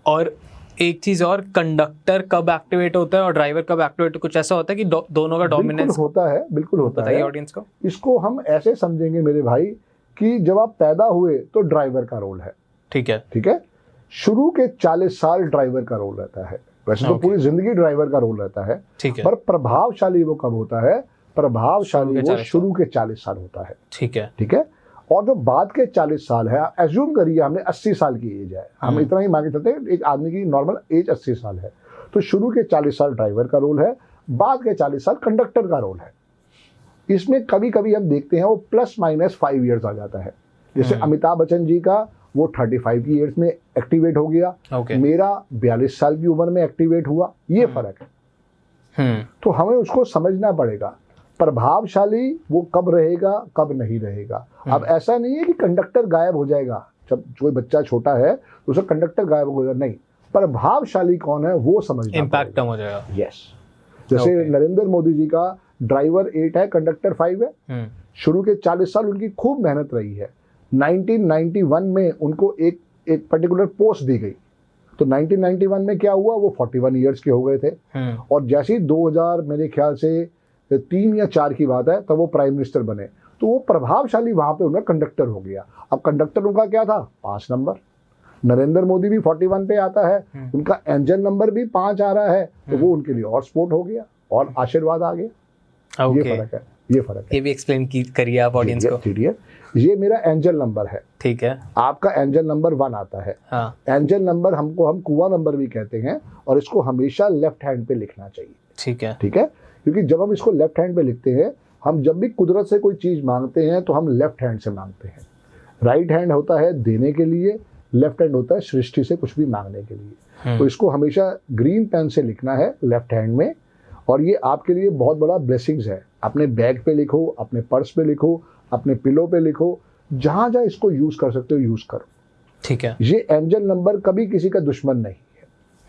और एक चीज और, कंडक्टर कब एक्टिवेट होता है और ड्राइवर कब एक्टिवेट, कुछ ऐसा होता है कि दोनों का डोमिनेंस
होता है? बिल्कुल होता है।
बताइए ऑडियंस को।
इसको हम ऐसे समझेंगे मेरे भाई कि जब आप पैदा हुए तो ड्राइवर का रोल है, ठीक है, ठीक है। शुरू के 40 साल ड्राइवर का रोल रहता है, वैसे तो पूरी जिंदगी ड्राइवर का रोल रहता है, ठीक है। पर प्रभावशाली वो कब होता है? प्रभावशाली वो शुरू के 40 साल होता है, ठीक है, ठीक है। और जो बाद के 40 साल है, एज्यूम करिए हमने 80 साल की एज है, हम इतना ही मांगे चलते हैं, एक आदमी की नॉर्मल एज 80 साल है, तो शुरू के 40 साल ड्राइवर का रोल है, बाद के 40 साल कंडक्टर का रोल है। इसमें कभी कभी हम देखते हैं वो ±5 ईयर्स आ जाता है। जैसे अमिताभ बच्चन जी का वो 35 की ईयर्स में एक्टिवेट हो गया, मेरा 42 साल की उम्र में एक्टिवेट हुआ, ये फर्क है। तो हमें उसको समझना पड़ेगा, प्रभावशाली वो कब रहेगा, कब नहीं रहेगा। अब ऐसा नहीं है कि कंडक्टर गायब हो जाएगा, जब कोई बच्चा छोटा है तो उसका कंडक्टर गायब हो जाएगा, नहीं। प्रभावशाली कौन है वो समझना,
इम्पैक्ट कम हो जाएगा।
यस। जैसे नरेंद्र मोदी जी का ड्राइवर 8 है, कंडक्टर 5 है। शुरू के 40 साल उनकी खूब मेहनत रही है। 1991 में उनको एक पर्टिकुलर पोस्ट दी गई, तो 1991 में क्या हुआ, वो 41 ईयर्स के हो गए थे। और जैसे ही 2000 मेरे ख्याल से 3 या 4 की बात है, तब वो प्राइम मिनिस्टर बने, तो वो प्रभावशाली वहां पे उनका कंडक्टर हो गया। अब कंडक्टर उनका क्या था, 5 नंबर। नरेंद्र मोदी भी 41 पे आता है, उनका एंजल नंबर भी 5 आ रहा है, तो वो उनके लिए और सपोर्ट हो गया और आशीर्वाद आ गया। ये फर्क है, ये फर्क है।
ये भी एक्सप्लेन करिए आप ऑडियंस को।
ये मेरा एंजल नंबर है, ठीक है। आपका एंजल नंबर 1 आता है। हाँ। एंजल नंबर हम कुआं नंबर भी कहते हैं, और इसको हमेशा लेफ्ट हैंड पे लिखना चाहिए, ठीक है, ठीक है। क्योंकि जब हम इसको लेफ्ट हैंड पे लिखते हैं, हम जब भी कुदरत से कोई चीज मांगते हैं तो हम लेफ्ट हैंड से मांगते हैं। राइट हैंड होता है देने के लिए, लेफ्ट हैंड होता है सृष्टि से कुछ भी मांगने के लिए। तो इसको हमेशा ग्रीन पेन से लिखना है लेफ्ट हैंड में, और ये आपके लिए बहुत बड़ा ब्लेसिंग्स है। अपने बैग पे लिखो, अपने पर्स पे लिखो, अपने पिलो पे लिखो, जहां जहां इसको यूज कर सकते हो यूज करो, ठीक है। ये एंजल नंबर कभी किसी का दुश्मन नहीं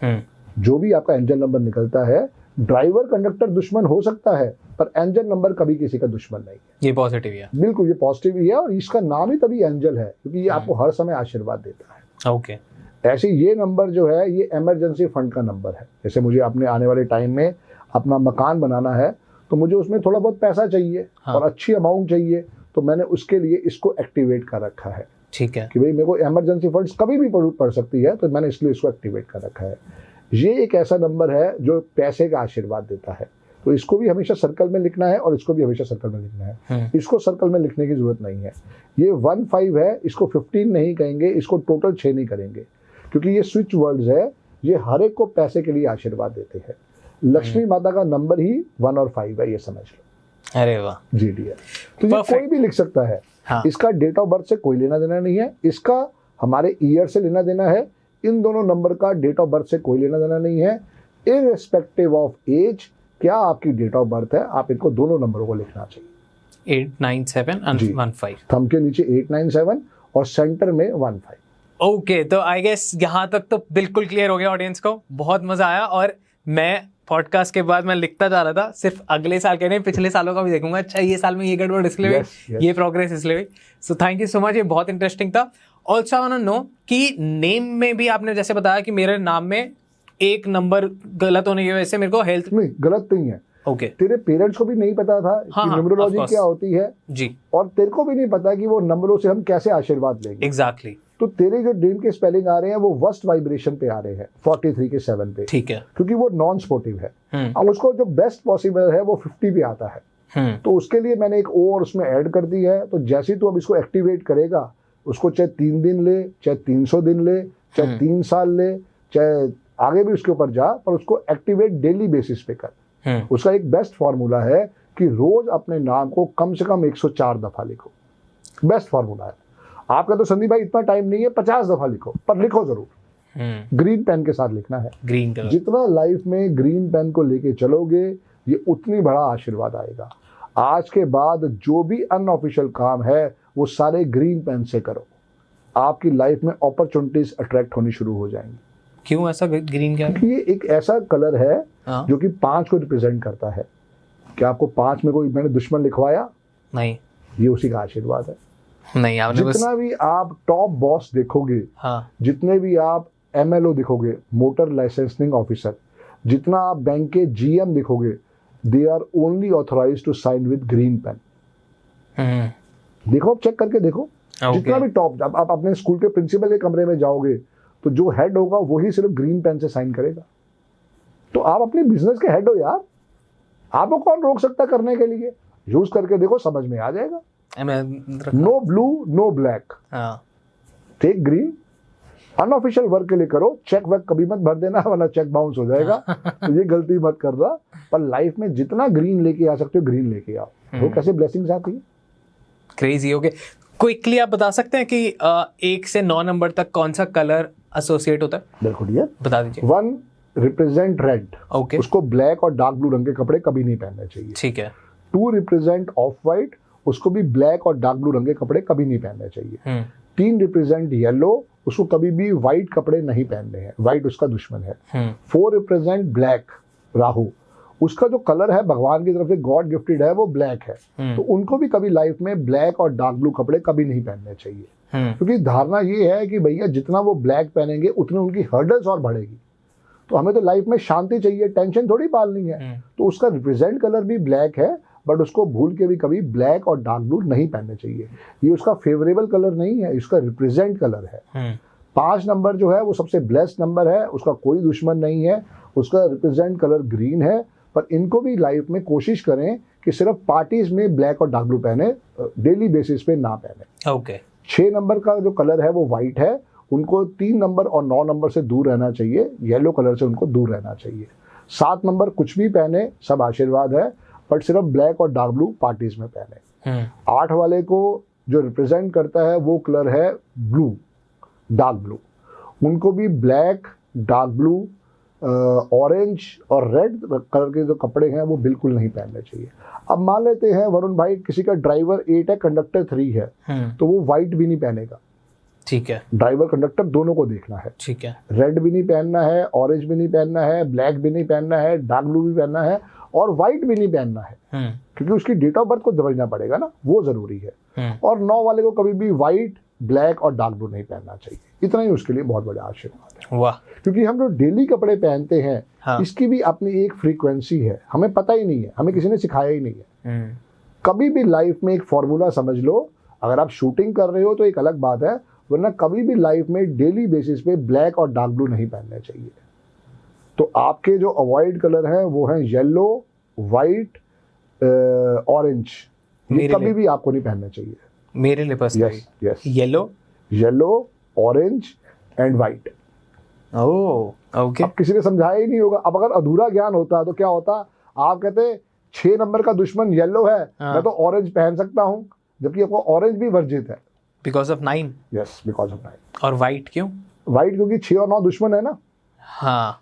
है। जो भी आपका एंजल नंबर निकलता है, ड्राइवर कंडक्टर दुश्मन हो सकता है, पर एंजल नंबर कभी किसी का दुश्मन नहीं है।
ये पॉजिटिव है, बिल्कुल
ये पॉजिटिव ही है, और इसका नाम ही तभी एंजल है क्योंकि ये आपको हर समय आशीर्वाद देता है।
ओके।
ऐसे ये नंबर जो है, ये इमरजेंसी फंड का नंबर है। जैसे मुझे अपने आने वाले टाइम में अपना मकान बनाना है, तो मुझे उसमें थोड़ा बहुत पैसा चाहिए, हाँ। और अच्छी अमाउंट चाहिए, तो मैंने उसके लिए इसको एक्टिवेट कर रखा है, ठीक है, कि भाई मेरे को इमरजेंसी फंड्स कभी भी पड़ सकती है, तो मैंने इसलिए इसको एक्टिवेट कर रखा है। ये एक ऐसा नंबर है जो पैसे का आशीर्वाद देता है, तो इसको भी हमेशा सर्कल में लिखना है और इसको भी हमेशा सर्कल में लिखना है। इसको सर्कल में लिखने की जरूरत नहीं है। ये 1-5 है, इसको 15 नहीं कहेंगे, इसको टोटल 6 नहीं करेंगे, क्योंकि ये स्विच वर्ड्स है, ये हर एक को पैसे के लिए आशीर्वाद देते हैं। लक्ष्मी माता का नंबर ही 1 और 5 है, ये समझ लो।
अरे वाह
जी डियर। तो ये कोई भी लिख सकता है, हाँ। इसका डेट ऑफ बर्थ से कोई लेना देना नहीं है, इसका हमारे ईयर से लेना देना है। इन दोनों नंबर का डेट ऑफ बर्थ से कोई लेना देना नहीं है। इररिस्पेक्टिव ऑफ एज, क्या आपकी डेट ऑफ बर्थ है, आप इनको दोनों नंबरों को लिखना चाहिए।
897 and 15।
थंब के नीचे 897 और सेंटर में 15।
ओके, तो आई गेस यहाँ तक तो बिल्कुल क्लियर हो गया ऑडियंस को, बहुत मजा आया। और मैं पॉडकास्ट के बाद मैं लिखता जा रहा था, सिर्फ अगले साल के नहीं पिछले सालों का भी देखूंगा, अच्छा ये साल में ये गड़बड़ इसलिए हुई, ये प्रोग्रेस इसलिए हुई। So thank you so much, ये बहुत इंटरेस्टिंग था। Also I want to know कि नेम में भी आपने जैसे बताया कि मेरे नाम में एक नंबर गलत होने की वजह से मेरे को हेल्थ
नहीं, गलत नहीं है।
ओके,
तेरे पेरेंट्स को भी नहीं पता था कि न्यूमरोलॉजी क्या होती है
जी,
और तेरे को भी नहीं पता कि वो नंबरों से हम कैसे आशीर्वाद लेंगे।
एग्जैक्टली।
तो तेरे जो ड्रीम के स्पेलिंग आ रहे हैं वो वर्स्ट वाइब्रेशन पे आ रहे हैं, 43 के 7 पे,
ठीक है,
क्योंकि वो नॉन स्पोर्टिव है। अब उसको जो बेस्ट पॉसिबल है वो 50 पे आता है। तो उसके लिए मैंने एक ओ और उसमें ऐड कर दी है। तो जैसे ही तू अब इसको एक्टिवेट करेगा, उसको चाहे 3 दिन ले, चाहे 300 दिन ले, चाहे 3 साल ले, चाहे आगे भी उसके ऊपर जा, पर उसको एक्टिवेट डेली बेसिस पे कर। उसका एक बेस्ट फॉर्मूला है कि रोज अपने नाम को कम से कम 104 दफा लिखो। बेस्ट फॉर्मूला है। आपका तो संदीप भाई इतना टाइम नहीं है, 50 दफा लिखो, पर लिखो जरूर। ग्रीन पेन के साथ लिखना है।
Green colour.
जितना लाइफ में ग्रीन पेन को लेके चलोगे, ये उतनी बड़ा आशीर्वाद आएगा। आज के बाद जो भी अनऑफिशियल काम है वो सारे ग्रीन पेन से करो। आपकी लाइफ में अपॉर्चुनिटीज अट्रैक्ट होनी शुरू हो जाएंगी।
क्यों ऐसा ग्रीन? क्या
क्योंकि ये एक ऐसा कलर है जो कि 5 को रिप्रेजेंट करता है। क्या आपको 5 में कोई मैंने दुश्मन लिखवाया?
नहीं,
ये उसी का आशीर्वाद है।
नहीं, आपने
जितना भी आप टॉप बॉस देखोगे, जितने भी आप MLO देखोगे, मोटर लाइसेंसिंग ऑफिसर, जितना आप बैंक के GM देखोगे, they are only authorised to sign with green pen. देखो, आप चेक करके देखो। जितना भी टॉप, आप अपने स्कूल के प्रिंसिपल के कमरे में जाओगे तो जो हेड होगा वही सिर्फ ग्रीन पेन से साइन करेगा। तो आप अपने बिजनेस के हेड हो यार, आपको कौन रोक सकता करने के लिए? यूज करके देखो, समझ में आ जाएगा। No blue no black, take green. Unofficial work के लिए करो, चेक वर्क कभी मत भर देना वरना चेक बाउंस हो जाएगा। तो ये गलती मत कर रहा। पर लाइफ में जितना ग्रीन लेके आ सकते हो ग्रीन लेके आओ। तो कैसे ब्लेसिंग्स आती है।
क्रेजी। ओके, क्विकली आप बता सकते हैं कि 1 से 9 नंबर तक कौन सा कलर एसोसिएट होता है?
बिल्कुल, ये
बता दीजिए।
1 रिप्रेजेंट रेड।
ओके,
उसको ब्लैक और डार्क ब्लू रंग के कपड़े कभी नहीं पहनने चाहिए।
ठीक है।
2 रिप्रेजेंट ऑफ व्हाइट। उसको भी ब्लैक और डार्क ब्लू रंग के कपड़े कभी नहीं पहनने चाहिए। 3 रिप्रेजेंट येलो। उसको कभी भी व्हाइट कपड़े नहीं पहनने हैं, व्हाइट उसका दुश्मन है। 4 रिप्रेजेंट ब्लैक, राहु। उसका जो कलर है भगवान की तरफ से गॉड गिफ्टेड है, वो ब्लैक है। तो उनको भी कभी लाइफ में ब्लैक और डार्क ब्लू कपड़े कभी नहीं पहनने चाहिए। क्योंकि धारणा ये है कि भैया जितना वो ब्लैक पहनेंगे उतनी उनकी हर्डल्स और बढ़ेगी। तो हमें तो लाइफ में शांति चाहिए, टेंशन थोड़ी पालनी है। तो उसका रिप्रेजेंट कलर भी ब्लैक है, बट उसको भूल के भी कभी ब्लैक और डार्क ब्लू नहीं पहनने चाहिए। ये उसका फेवरेबल कलर नहीं है, इसका रिप्रेजेंट कलर है। 5 नंबर जो है वो सबसे ब्लेस्ड नंबर है, उसका कोई दुश्मन नहीं है, उसका रिप्रेजेंट कलर ग्रीन है। पर इनको भी लाइफ में कोशिश करें कि सिर्फ पार्टीज में ब्लैक और डार्क ब्लू पहने, डेली बेसिस पे ना पहने।
ओके।
6 नंबर का जो कलर है वो व्हाइट है। उनको 3 नंबर और 9 नंबर से दूर रहना चाहिए, येलो कलर से उनको दूर रहना चाहिए। 7 नंबर कुछ भी पहने, सब आशीर्वाद है, बट सिर्फ ब्लैक और डार्क ब्लू पार्टीज में पहने। 8 वाले को जो रिप्रेजेंट करता है वो कलर है ब्लू, डार्क ब्लू। उनको भी ब्लैक, डार्क ब्लू, ऑरेंज और रेड कलर के जो कपड़े हैं वो बिल्कुल नहीं पहनने चाहिए। अब मान लेते हैं वरुण भाई किसी का ड्राइवर 8 है, कंडक्टर 3 है, तो वो व्हाइट भी नहीं पहनेगा।
ठीक है।
ड्राइवर कंडक्टर दोनों को देखना है।
ठीक है।
रेड भी नहीं पहनना है, ऑरेंज भी नहीं पहनना है, ब्लैक भी नहीं पहनना है, डार्क ब्लू भी पहनना है और व्हाइट भी नहीं पहनना है। क्योंकि उसकी डेट ऑफ बर्थ को समझना पड़ेगा ना, वो जरूरी है। और 9 वाले को कभी भी व्हाइट, ब्लैक और डार्क ब्लू नहीं पहनना चाहिए। इतना ही उसके लिए बहुत बड़ा आशीर्वाद है।
वाह।
क्योंकि हम जो डेली कपड़े पहनते हैं, इसकी भी अपनी एक फ्रीक्वेंसी है, हमें पता ही नहीं है, हमें किसी ने सिखाया ही नहीं है। कभी भी लाइफ में एक फॉर्मूला समझ लो। अगर आप शूटिंग कर रहे हो तो एक अलग बात है, वरना कभी भी लाइफ में डेली बेसिस पे ब्लैक और डार्क ब्लू नहीं पहनने चाहिए। तो आपके जो अवॉइड कलर हैं वो हैं येलो, व्हाइट, ऑरेंज। ये कभी भी आपको नहीं पहनने चाहिए।
मेरे लिए personally
yes,
yellow,
orange and white.
Okay.
अब किसी ने समझाया ही नहीं होगा। अब अगर अधूरा ज्ञान होता तो क्या होता, आप कहते 6 नंबर का दुश्मन येलो है, मैं तो ऑरेंज पहन सकता हूं, जबकि आपको ऑरेंज भी वर्जित है।
Because of 9।
Yes, because of 9।
और व्हाइट क्यों?
व्हाइट क्योंकि 6 और 9 दुश्मन है ना।
हाँ,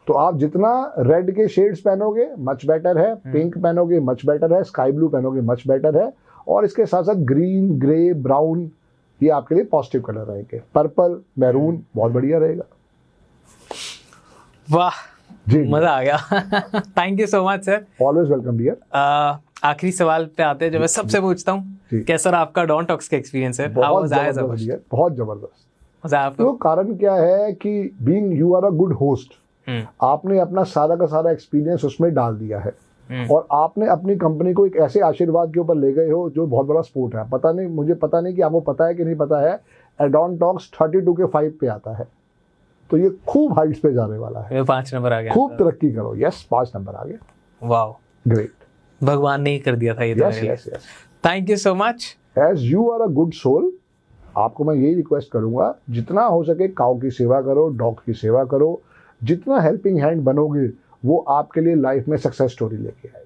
तो आप जितना रेड के शेड्स पहनोगे मच बेटर है, पिंक पहनोगे मच बेटर है, स्काई ब्लू पहनोगे मच बेटर है, और इसके साथ साथ ग्रीन, ग्रे, ब्राउन ये आपके लिए पॉजिटिव कलर रहेंगे। पर्पल, मैरून बहुत बढ़िया रहेगा।
वाह
जी
मजा आ गया। Thank you so much sir.
Always welcome dear.
आखिरी सवाल पे आते हैं जो मैं सबसे पूछता हूँ, कैसा रहा आपका डॉन टॉक्स का एक्सपीरियंस है?
बहुत जबरदस्त डियर, बहुत जबरदस्त।
मजा आपको?
तो कारण क्या है कि being you are a good host, आपने अपना सारा का सारा एक्सपीरियंस उसमें डाल दिया है और आपने अपनी कंपनी को एक ऐसे आशीर्वाद के ऊपर ले गए हो जो बहुत बड़ा स्पोर्ट है। पता नहीं, मुझे पता नहीं कि आपको पता है कि नहीं पता है, एडॉन टॉक्स 32 के 5 पे आता है, तो ये खूब हाइट्स पे जाने वाला है।
5 नंबर आ गया,
खूब तरक्की करो। यस 5 नंबर आ गया।
वाओ
ग्रेट,
भगवान ने ही कर दिया था ये।
Yes yes yes.
Thank you so much.
As you are a good soul, आपको मैं यही रिक्वेस्ट करूंगा, जितना हो सके काऊ की सेवा करो, डॉग की सेवा करो। जितना हेल्पिंग हैंड बनोगे वो आपके लिए लाइफ में सक्सेस स्टोरी लेके आएगा।